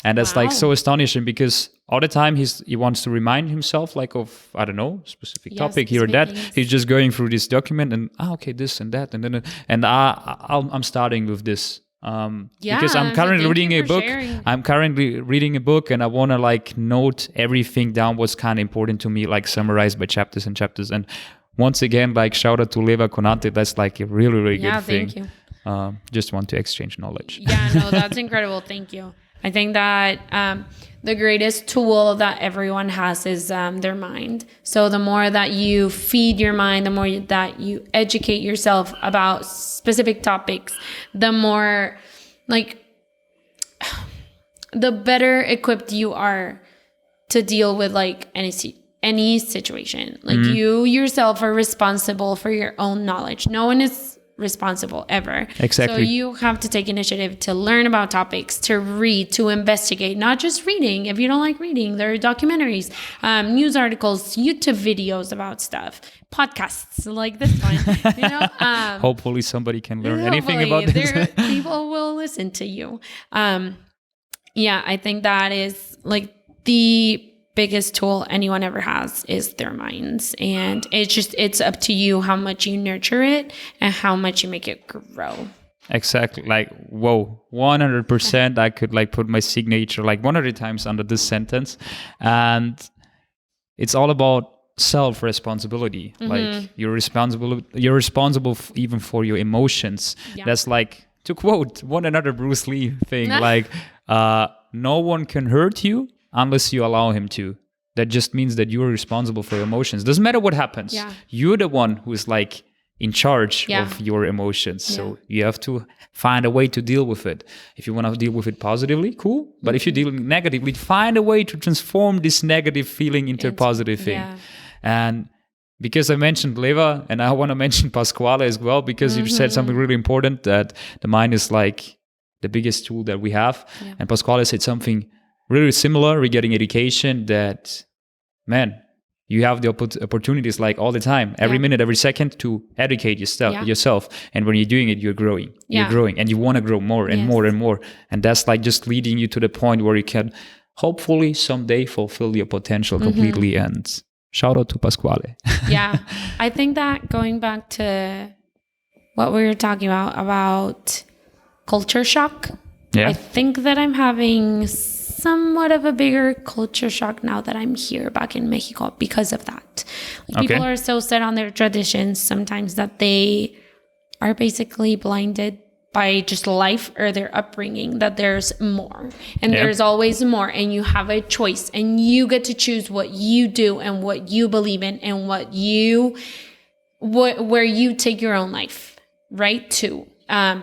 And that's like so astonishing because all the time he wants to remind himself like of, I don't know, specific topic here or that. things. He's just going through this document and okay, this and that. And then I'm starting with this. Because I'm currently reading a book. I'm currently reading a book and I want to like note everything down what's kind of important to me, like summarized by chapters and chapters. And once again, like shout out to Leva Konate. That's like a really, really good thing. Thank you. Just want to exchange knowledge. Yeah, no, that's incredible. Thank you. I think that the greatest tool that everyone has is their mind. So the more that you feed your mind, the more that you educate yourself about specific topics, the more like the better equipped you are to deal with like any situation. Like you yourself are responsible for your own knowledge. No one is responsible ever. Exactly. So you have to take initiative to learn about topics, to read, to investigate, not just reading. If you don't like reading, there are documentaries, news articles, YouTube videos about stuff, podcasts like this one, you know. Hopefully somebody can learn anything about this. People will listen to you. Yeah, I think that is like the biggest tool anyone ever has is their minds, and it's up to you how much you nurture it and how much you make it grow. Exactly. Like, whoa, 100%. I could like put my signature like 100 times under this sentence. And it's all about self-responsibility. Like you're responsible even for your emotions. That's like, to quote one another Bruce Lee thing, like no one can hurt you unless you allow him to. That just means that you're responsible for your emotions. Doesn't matter what happens. You're the one who's like in charge of your emotions. So you have to find a way to deal with it. If you want to deal with it positively, cool. But if you deal negatively, find a way to transform this negative feeling into a positive thing. And because I mentioned Leva, and I want to mention Pasquale as well, because you said something really important, that the mind is like the biggest tool that we have. And Pasquale said something really similar regarding education, that, man, you have the opportunities like all the time, every minute, every second to educate yourself. And when you're doing it, you're growing. You're growing and you want to grow more and more and more. And that's like just leading you to the point where you can hopefully someday fulfill your potential completely. And shout out to Pasquale. Yeah. I think that going back to what we were talking about culture shock, Yeah. I think that I'm having somewhat of a bigger culture shock now that I'm here back in Mexico because of that. Like, people are so set on their traditions sometimes that they are basically blinded by just life or their upbringing, that there's more and there's always more, and you have a choice and you get to choose what you do and what you believe in and where you take your own life, right? To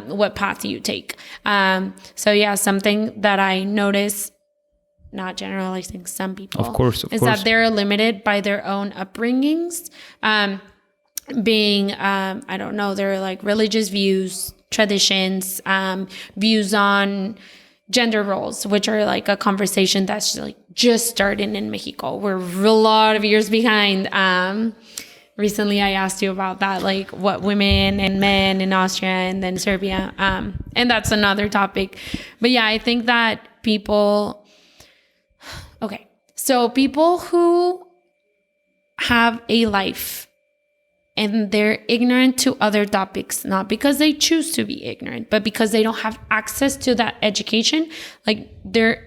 what path you take. So yeah, something that I notice, not generalizing some people, Of course. that they're limited by their own upbringings, being I don't know, their like religious views, traditions, views on gender roles, which are like a conversation that's like just starting in Mexico. We're a lot of years behind. Recently I asked you about that, like what women and men in Austria and then Serbia, and that's another topic. But yeah, I think that people who have a life and they're ignorant to other topics, not because they choose to be ignorant, but because they don't have access to that education, like they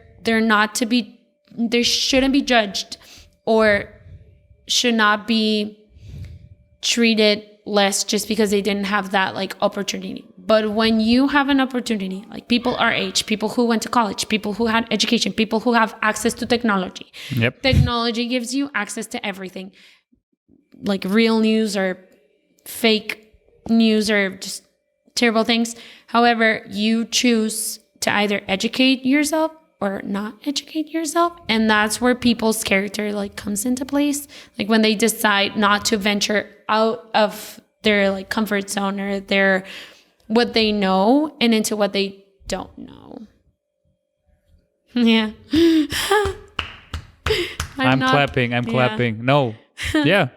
shouldn't be judged or should not be treated less just because they didn't have that like opportunity. But when you have an opportunity, like people our age, people who went to college, people who had education, people who have access to technology. Technology gives you access to everything, like real news or fake news or just terrible things. However, you choose to either educate yourself or not educate yourself. And that's where people's character like comes into place. Like when they decide not to venture out of their like comfort zone or their what they know and into what they don't know. Yeah. I'm clapping. No. Yeah.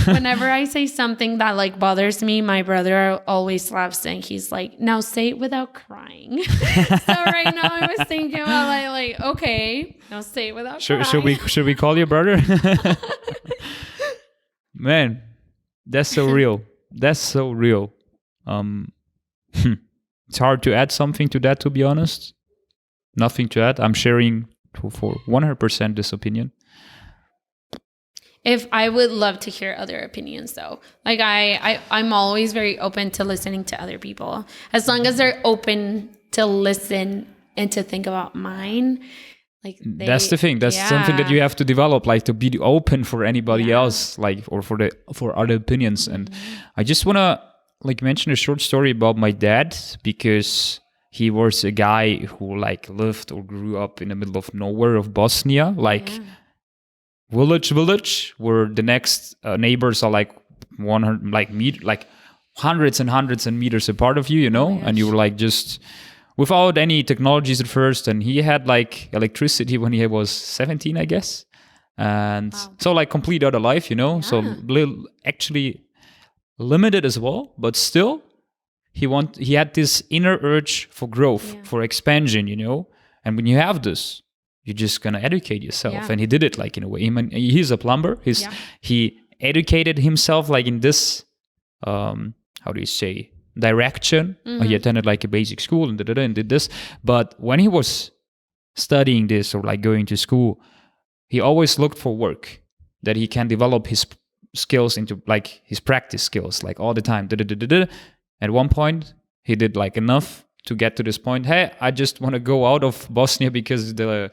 Whenever I say something that like bothers me, my brother always laughs and he's like, now say it without crying. So right now I was thinking about like okay, now say it without crying. Should we call your brother? Man, that's so real. It's hard to add something to that, to be honest. Nothing to add. I'm sharing for 100% this opinion. If I would love to hear other opinions though. Like I'm always very open to listening to other people. As long as they're open to listen and to think about mine. Like that's the thing. That's something that you have to develop, like to be open for anybody else, like or for other opinions. And I just wanna like mention a short story about my dad, because he was a guy who like lived or grew up in the middle of nowhere of Bosnia, like village where the next neighbors are like 100 like hundreds and hundreds of meters apart of you, you know, and you were like just without any technologies at first. And he had like electricity when he was 17, I guess, and so like complete other life, you know. So actually limited as well, but still he had this inner urge for growth, for expansion, you know. And when you have this, you're just gonna educate yourself. And he did it like in a way. He's a plumber. He educated himself like in this how do you say, direction. He attended like a basic school and did this. But when he was studying this or like going to school, he always looked for work that he can develop his skills into like his practice skills, like all the time. At one point, he did like enough to get to this point. Hey, I just want to go out of Bosnia because the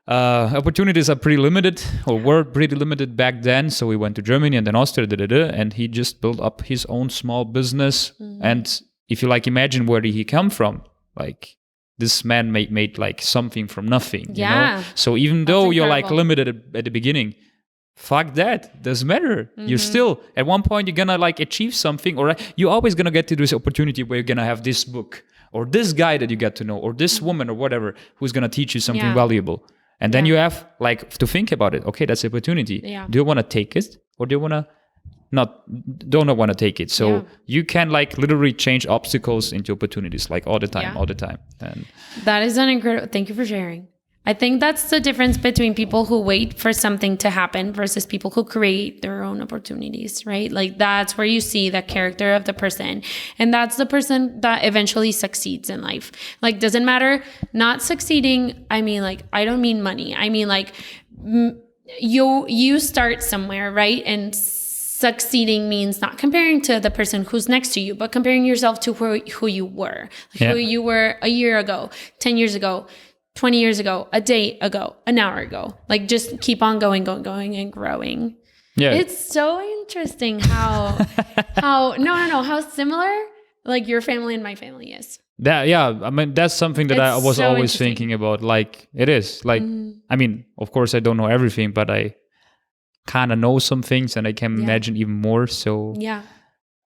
opportunities are pretty limited, or were pretty limited back then. So we went to Germany and then Austria, and he just built up his own small business. And if you like imagine where did he come from, like this man made like something from nothing. You know? So even though you're like limited at the beginning, fuck that, doesn't matter. You're still at one point you're gonna like achieve something, or you're always gonna get to this opportunity where you're gonna have this book or this guy that you get to know, or this woman or whatever who's gonna teach you something valuable. And then you have like to think about it. Okay, that's opportunity. Do you want to take it, or do you want to don't want to take it. So Yeah. you can like literally change obstacles into opportunities, like all the time. And That is an incredible. Thank you for sharing. I think that's the difference between people who wait for something to happen versus people who create their own opportunities, right? Like that's where you see the character of the person. And that's the person that eventually succeeds in life. Like, doesn't matter not succeeding. I mean, like, I don't mean money. I mean, like, you start somewhere, right? And succeeding means not comparing to the person who's next to you, but comparing yourself to who you were, who you were a year ago, 10 years ago, 20 years ago, a day ago, an hour ago. Like, just keep on going and growing. Yeah. It's so interesting how similar like your family and my family is. I mean, that's something that I was always thinking about. Like, it is like, I mean, of course I don't know everything, but I kind of know some things and I can imagine even more. So yeah.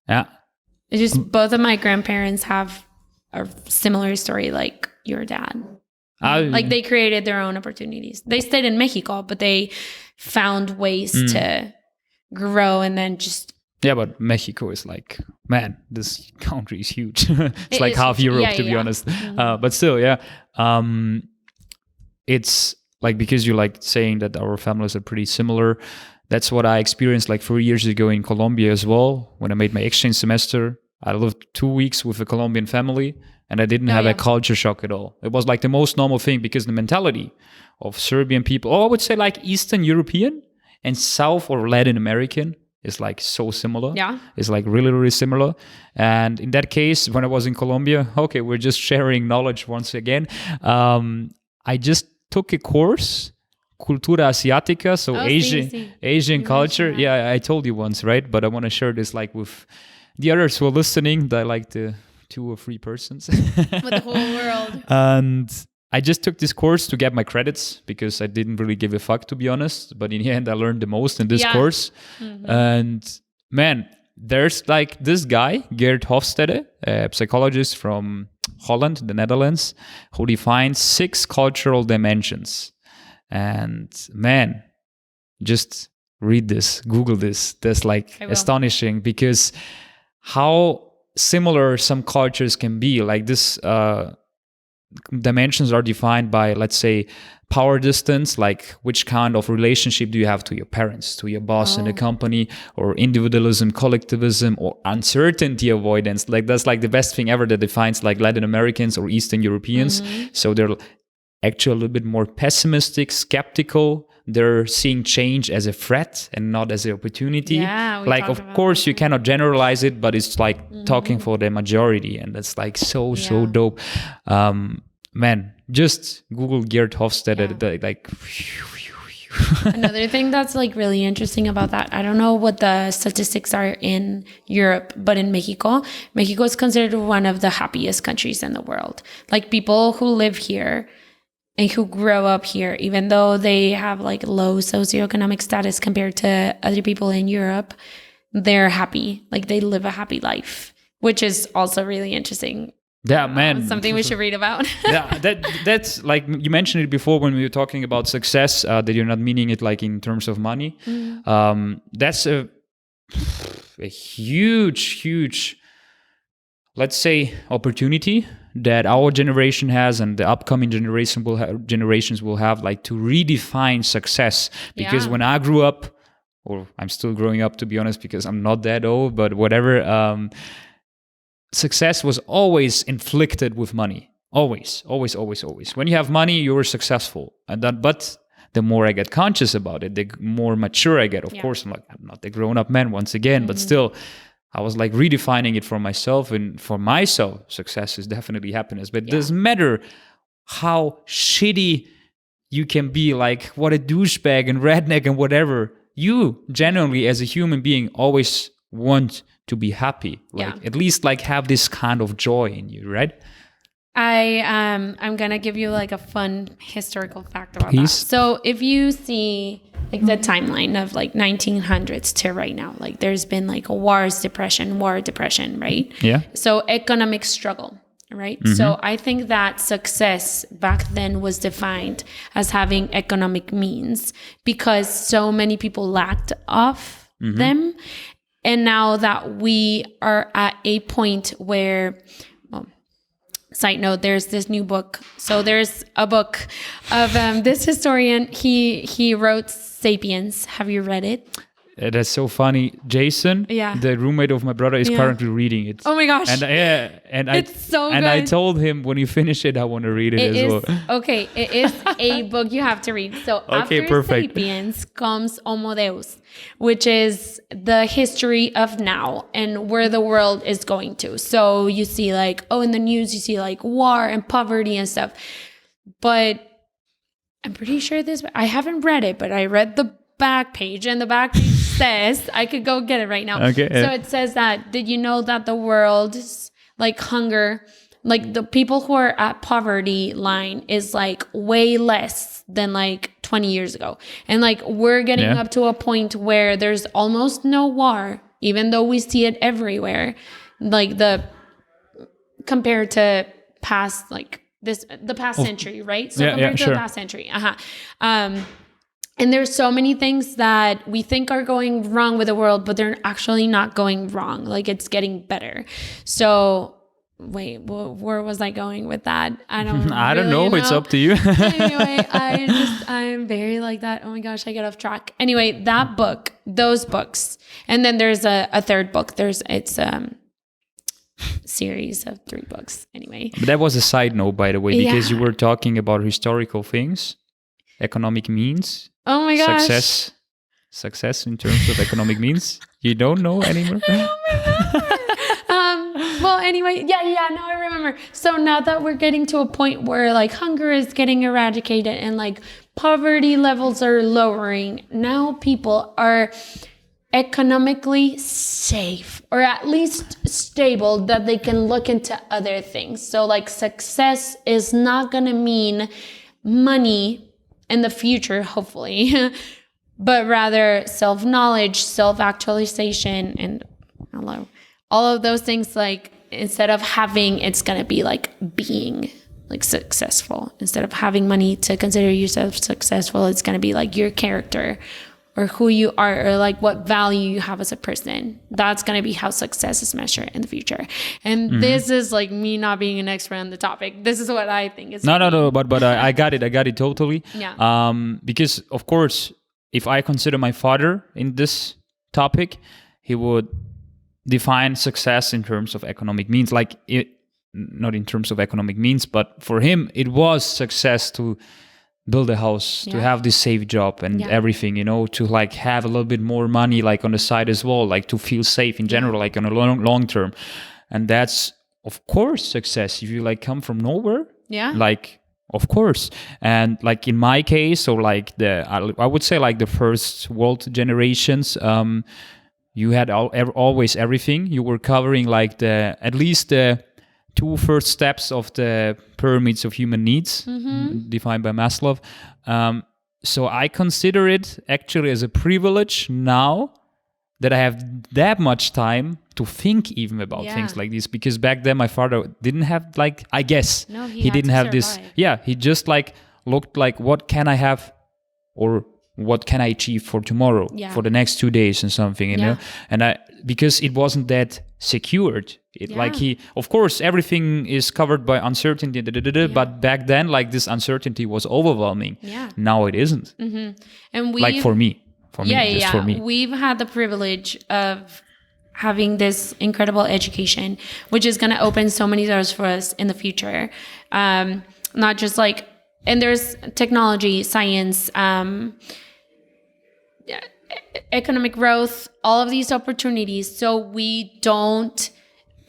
It's just both of my grandparents have a similar story like your dad. Like, they created their own opportunities. They stayed in Mexico, but they found ways to grow and then just... Yeah, but Mexico is like, man, this country is huge. It's like half Europe, to be honest. But still, it's like, because you're like saying that our families are pretty similar. That's what I experienced like 4 years ago in Colombia as well. When I made my exchange semester, I lived 2 weeks with a Colombian family. And I didn't have a culture shock at all. It was like the most normal thing, because the mentality of Serbian people, I would say like Eastern European and South or Latin American, is like so similar. Yeah. It's like really, really similar. And in that case, when I was in Colombia, okay, we're just sharing knowledge once again. I just took a course, Cultura Asiática, so Asian culture. Yeah, I told you once, right? But I want to share this like with the others who are listening, that like the 2 or 3 persons. With the whole world. And I just took this course to get my credits, because I didn't really give a fuck, to be honest. But in the end, I learned the most in this course. And man, there's like this guy, Geert Hofstede, a psychologist from Holland, the Netherlands, who defines 6 cultural dimensions. And man, just read this, Google this. That's like astonishing, because how similar some cultures can be. Like this dimensions are defined by, let's say, power distance, like which kind of relationship do you have to your parents, to your boss in the company, or individualism, collectivism, or uncertainty avoidance. Like that's like the best thing ever that defines like Latin Americans or Eastern Europeans. So they're actually a little bit more pessimistic, skeptical. They're seeing change as a threat and not as an opportunity. Yeah, like, of course, you cannot generalize it, but it's like talking for the majority. And that's like so dope. Man, just Google Geert Hofstede. Like, another thing that's like really interesting about that, I don't know what the statistics are in Europe, but in Mexico is considered one of the happiest countries in the world. Like, people who live here and who grow up here, even though they have like low socioeconomic status compared to other people in Europe, they're happy. Like, they live a happy life, which is also really interesting. Yeah, man. Something we should read about. Yeah, that's like, you mentioned it before when we were talking about success, that you're not meaning it like in terms of money. That's a huge, let's say, opportunity that our generation has, and the upcoming generations will have, like, to redefine success. Because when I grew up, or I'm still growing up, to be honest, because I'm not that old, but whatever, success was always inflicted with money. Always. When you have money, you're successful. But the more I get conscious about it, the more mature I get. Of course, I'm not the grown-up man once again, but still, I was like redefining it for myself. And for myself, success is definitely happiness. But it doesn't matter how shitty you can be, like what a douchebag and redneck and whatever. You genuinely, as a human being, always want to be happy. Like, at least like have this kind of joy in you, right? I'm gonna give you like a fun historical fact about that. So if you see like the timeline of like 1900s to right now, like there's been like a war depression, right? Yeah. So economic struggle, right? So I think that success back then was defined as having economic means, because so many people lacked of them. And now that we are at a point where, side note, there's this new book. So there's a book of this historian. He wrote *Sapiens*. Have you read it? That's so funny. Jason, the roommate of my brother, is currently reading it. Oh my gosh! And it's so good. And I told him when you finish it, I want to read it as well. Okay, it is a book you have to read. So after perfect. *Sapiens* comes *Homo Deus*, which is the history of now and where the world is going to. So you see like, in the news, you see like war and poverty and stuff. But I'm pretty sure I haven't read it, but I read the back page, and the back page says, I could go get it right now. Okay. So it says that, did you know that the world's like hunger, like the people who are at poverty line is like way less than like 20 years ago. And like we're getting up to a point where there's almost no war, even though we see it everywhere. Like compared to past, like the past century, right? So compared to the past century. And there's so many things that we think are going wrong with the world, but they're actually not going wrong. Like it's getting better. So wait, where was I going with that? I don't know. It's up to you. Anyway, I'm very like that. Oh my gosh, I get off track. Anyway, that book, those books. And then there's a third book. It's series of 3 books. Anyway. But that was a side note, by the way, because you were talking about historical things, economic means. Oh my gosh. Success in terms of economic means. You don't know anymore? I don't remember. Well, anyway, now I remember. So now that we're getting to a point where like hunger is getting eradicated and like poverty levels are lowering, now people are economically safe, or at least stable, that they can look into other things. So like success is not going to mean money in the future, hopefully, but rather self-knowledge, self-actualization, and all of those things. Like instead of having, it's going to be like being like successful. Instead of having money to consider yourself successful, it's going to be like your character or who you are, or like what value you have as a person. That's going to be how success is measured in the future. And this is like me not being an expert on the topic. This is what I think is. No, but I got it totally. Yeah. Because of course, if I consider my father in this topic, he would define success in terms of economic means, not in terms of economic means, but for him, it was success to build a house, to have this safe job and everything, to like have a little bit more money like on the side as well, like to feel safe in general, like on a long term. And that's of course success. If you like come from nowhere, like of course. And like in my case, or like I would say like the first world generations, you had always everything. You were covering like at least the 2 first steps of the pyramids of human needs, defined by Maslow. So I consider it actually as a privilege now that I have that much time to think even about things like this. Because back then my father didn't have like, I guess, he didn't have this. Yeah, he just like looked like, what can I have, or what can I achieve for tomorrow, for the next 2 days and something, you know? And because it wasn't that secured. Like of course, everything is covered by uncertainty, but back then, like this uncertainty was overwhelming. Yeah. Now it isn't. And like for me, just for me. We've had the privilege of having this incredible education, which is going to open so many doors for us in the future. Not just like, and there's technology, science, economic growth, all of these opportunities. So we don't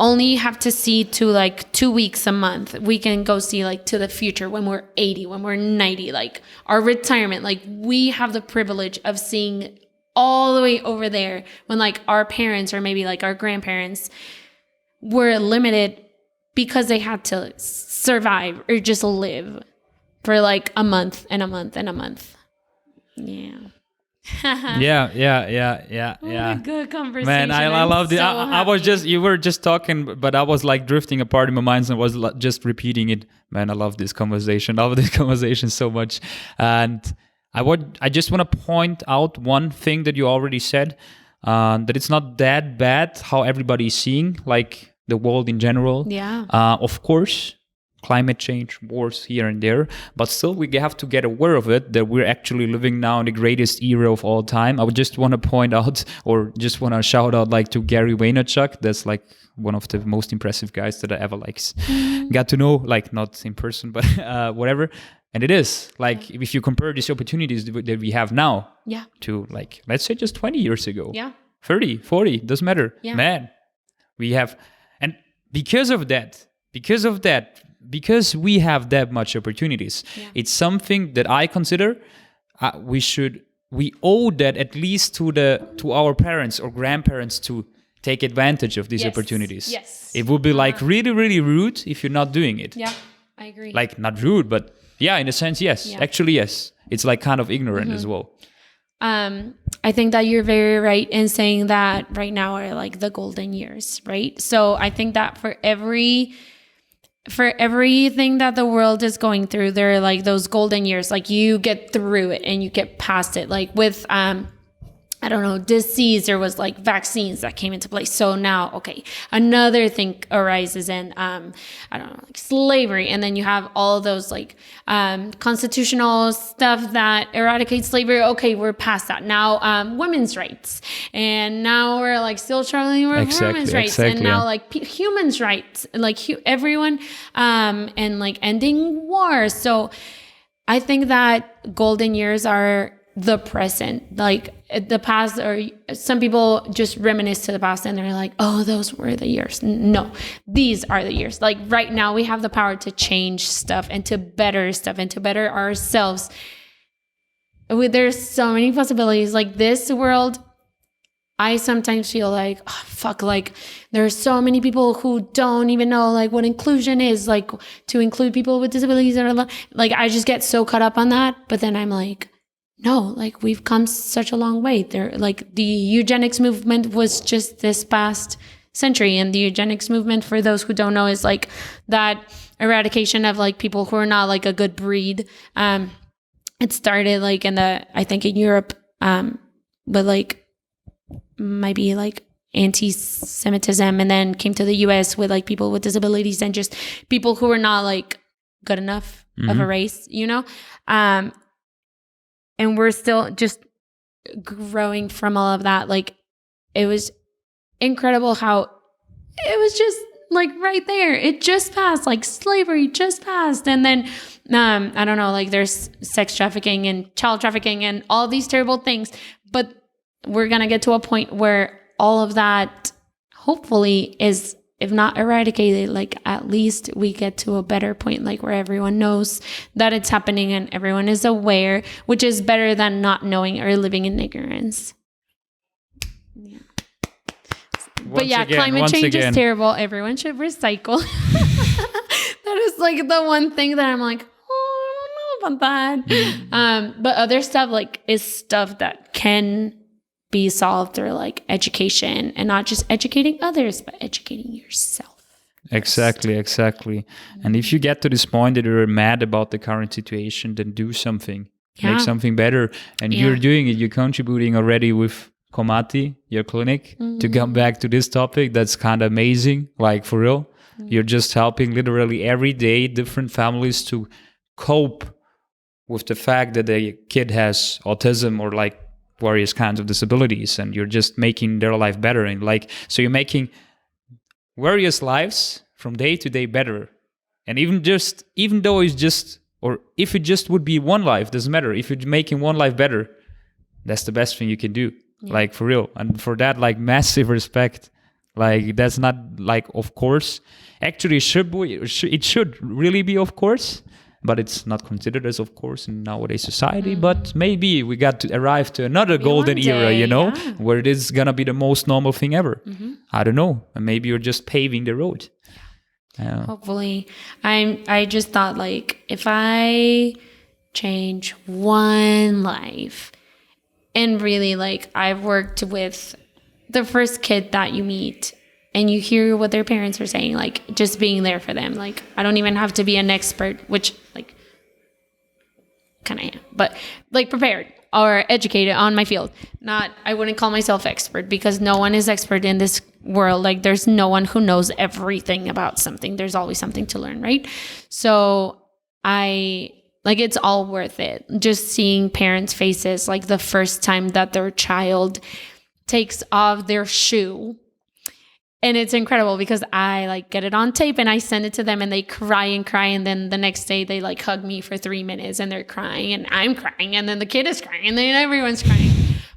only have to see to like 2 weeks a month. We can go see like to the future when we're 80, when we're 90, like our retirement. Like we have the privilege of seeing all the way over there when like our parents or maybe like our grandparents were limited because they had to survive or just live for like a month and a month and a month. Yeah. yeah. What a good conversation. Man, I love it. I was you were just talking, but I was like drifting apart in my mind and was just repeating it. Man, I love this conversation. I love this conversation so much. And I just want to point out one thing that you already said. that it's not that bad how everybody is seeing, like the world in general. Yeah. Of course, climate change, wars here and there, but still we have to get aware of it, that we're actually living now in the greatest era of all time. I would just want to point out, or just want to shout out, like, to Gary Vaynerchuk. That's like one of the most impressive guys that I ever got to know, like not in person, but whatever. And it is like, if you compare these opportunities that we have now to, like, let's say just 20 years ago, 30, 40, doesn't matter, man, we have, and because we have that much opportunities, it's something that I consider we owe that at least to our parents or grandparents to take advantage of these opportunities. Yes. It would be like really, really rude if you're not doing it. Yeah, I agree. Like, not rude, but in a sense, yes. Yeah. Actually, yes. It's like kind of ignorant as well. I think that you're very right in saying that right now are like the golden years, right? So I think that for everything that the world is going through, there are like those golden years, like you get through it and you get past it. Like with, I don't know, disease, there was like vaccines that came into place. So now, okay, another thing arises in, I don't know, like slavery. And then you have all those like constitutional stuff that eradicates slavery. Okay, we're past that. Now, women's rights. And now we're like still struggling with women's rights. And now like humans' rights, like everyone, and like ending wars. So I think that golden years are the present. Like the past, or some people just reminisce to the past and they're like, oh, those were the years. No, these are the years. Like right now we have the power to change stuff and to better stuff and to better ourselves. There's so many possibilities. Like this world, I sometimes feel like, oh, fuck, like there's so many people who don't even know like what inclusion is, like to include people with disabilities. Like I just get so caught up on that. But then I'm like, no, like we've come such a long way. There, like the eugenics movement was just this past century, and the eugenics movement, for those who don't know, is like that eradication of like people who are not like a good breed. It started like I think in Europe, but like might be like anti-Semitism, and then came to the US with like people with disabilities and just people who were not like good enough of a race, you know? And we're still just growing from all of that. Like, it was incredible how it was just like right there. It just passed, like slavery just passed. And then, I don't know, like there's sex trafficking and child trafficking and all these terrible things. But we're going to get to a point where all of that hopefully is, if not eradicated, like at least we get to a better point, like where everyone knows that it's happening and everyone is aware, which is better than not knowing or living in ignorance. Yeah. Climate change is terrible. Everyone should recycle. That is like the one thing that I'm like, oh, I don't know about that. But other stuff like is stuff that can be solved through like education, and not just educating others, but educating yourself. Exactly. And if you get to this point that you're mad about the current situation, then do something. Make something better. And you're doing it. You're contributing already with Kommati, your clinic, to come back to this topic. That's kind of amazing. Like for real. You're just helping literally every day different families to cope with the fact that a kid has autism or like various kinds of disabilities, and you're just making their life better. And like, so you're making various lives from day to day better. And even though it's just, or if it just would be one life, doesn't matter. If you're making one life better, that's the best thing you can do. Like for real. And for that, like massive respect. Like that's not like, of course, actually it should really be, of course, but it's not considered as of course in nowadays society. But maybe we got to arrive to another golden era, you know, where it is gonna be the most normal thing ever. I don't know, and maybe you're just paving the road. Hopefully. I just thought like, if I change one life, and really like I've worked with the first kid that you meet and you hear what their parents are saying, like just being there for them. Like I don't even have to be an expert, which like kind of am, but like prepared. or educated on my field. I wouldn't call myself expert because no one is expert in this world. Like there's no one who knows everything about something. There's always something to learn, right? So it's all worth it. Just seeing parents' faces, like the first time that their child takes off their shoe. And it's incredible because I like get it on tape and I send it to them and they cry. And then the next day they like hug me for 3 minutes and they're crying and I'm crying. And then the kid is crying and then everyone's crying.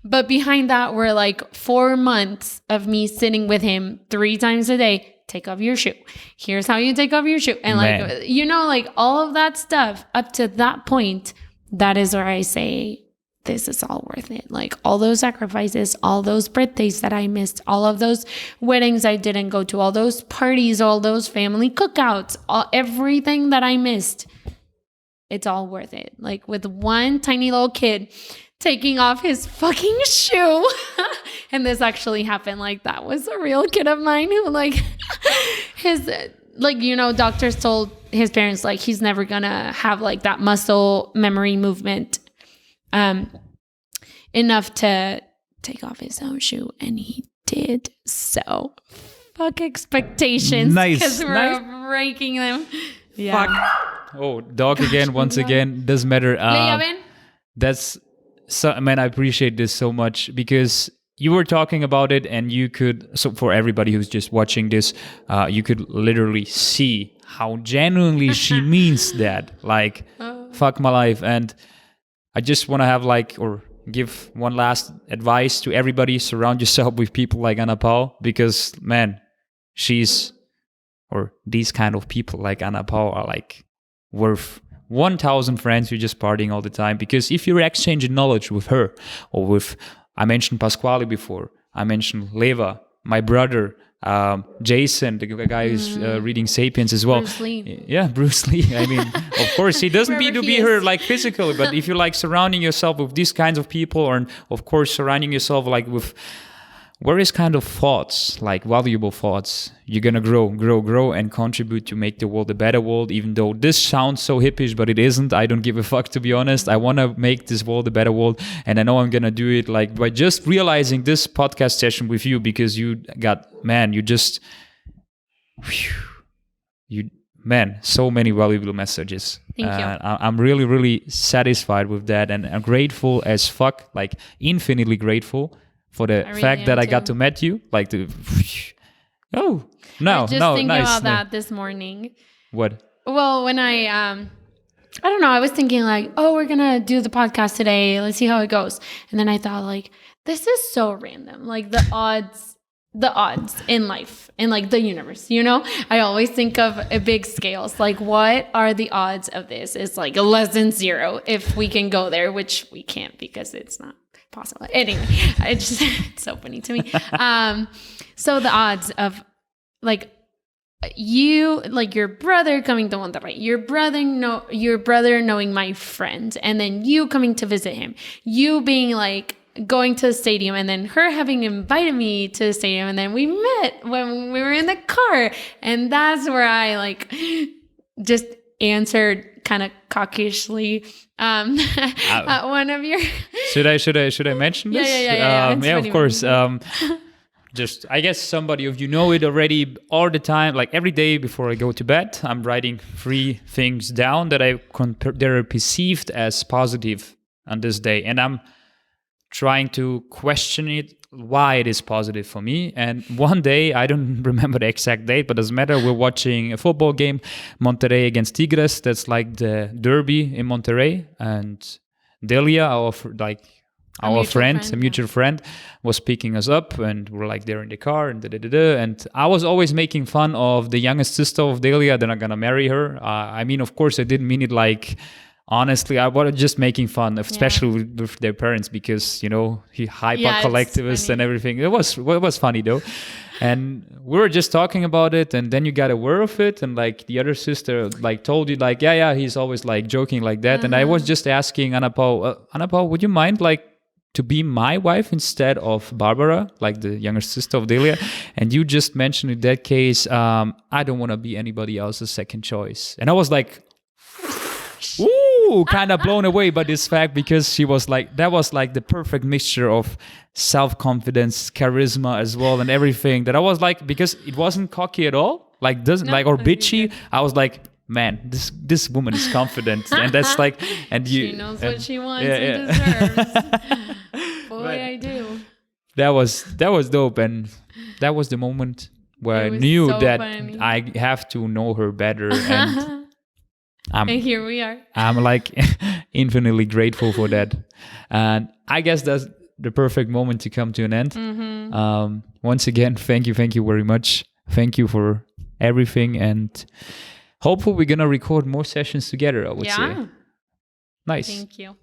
But behind that were like 4 months of me sitting with him 3 times a day. Take off your shoe. Here's how you take off your shoe. And like, like all of that stuff up to that point, that is where I say, this is all worth it. Like all those sacrifices, all those birthdays that I missed, all of those weddings I didn't go to, all those parties, all those family cookouts, everything that I missed, it's all worth it. Like with one tiny little kid taking off his fucking shoe. And this actually happened. Like that was a real kid of mine who like doctors told his parents like he's never gonna have like that muscle memory movement enough to take off his own shoe, and he did. So fuck expectations. Nice. Because we're breaking them. Yeah. Fuck. Oh, dog again. Once again, doesn't matter. That's so, man, I appreciate this so much because you were talking about it, and you could. So for everybody who's just watching this, you could literally see how genuinely she means that. Like, fuck my life. And I just want to have give one last advice to everybody. Surround yourself with people like Ana Pau, because man, these kind of people like Ana Pau are like worth 1,000 friends who just partying all the time. Because if you're exchanging knowledge with her or with, I mentioned Pasquale before, I mentioned Leva, my brother, Jason, the guy who's reading Sapiens as well. Bruce Lee. Yeah, Bruce Lee. I mean, of course, he doesn't need to be her like physically, but if you like surrounding yourself with these kinds of people, or of course surrounding yourself like with various kind of thoughts, like valuable thoughts, you're gonna grow and contribute to make the world a better world. Even though this sounds so hippish, but it isn't. I don't give a fuck, to be honest. I want to make this world a better world, and I know I'm gonna do it like by just realizing this podcast session with you, because so many valuable messages. Thank you. I'm really, really satisfied with that, and I'm grateful as fuck, like infinitely grateful for the fact that I got to meet you. Like the I was just thinking about that this morning. What? Well, when I don't know, I was thinking like, oh, we're gonna do the podcast today. Let's see how it goes. And then I thought like, this is so random. Like the odds in life and like the universe, I always think of a big scales. Like what are the odds of this? It's like less than 0 if we can go there, which we can't because it's not possible. Anyway, it's so funny to me. So the odds of like you, like your brother coming to Monterrey, your brother knowing my friend, and then you coming to visit him, you being like going to the stadium, and then her having invited me to the stadium, and then we met when we were in the car, and that's where I like just answered kind of cockishly one of your should I mention this? Yeah, of course. Just I guess somebody of you know it already. All the time, like every day before I go to bed, I'm writing 3 things down that that are perceived as positive on this day, and I'm trying to question it, why it is positive for me. And one day, I don't remember the exact date, but doesn't matter, we're watching a football game, Monterrey against Tigres. That's like the derby in Monterrey. And Delia, a mutual friend, was picking us up, and we're like there in the car, and and I was always making fun of the youngest sister of Delia. They're not gonna marry her. I mean, of course, I didn't mean it like... Honestly, I was just making fun, especially with their parents, because he hyper-collectivist and everything. It was funny though, and we were just talking about it, and then you got aware of it, and like the other sister like told you like, yeah, he's always like joking like that, and I was just asking Ana Pau, would you mind like to be my wife instead of Barbara, like the younger sister of Delia? And you just mentioned in that case, I don't want to be anybody else's second choice, and I was like, ooh. kind of blown away by this fact, because she was like, that was like the perfect mixture of self-confidence, charisma as well, and everything, that I was like, because it wasn't cocky at all, like doesn't like, or bitchy. I was like, man, this woman is confident. And that's like, and She knows what she wants and deserves. Boy, I do. That was dope, and that was the moment where I knew so that funny. I have to know her better, and and here we are. I'm like infinitely grateful for that, and I guess that's the perfect moment to come to an end. Once again, thank you very much. Thank you for everything, and hopefully we're gonna record more sessions together, I would say. Nice. Thank you.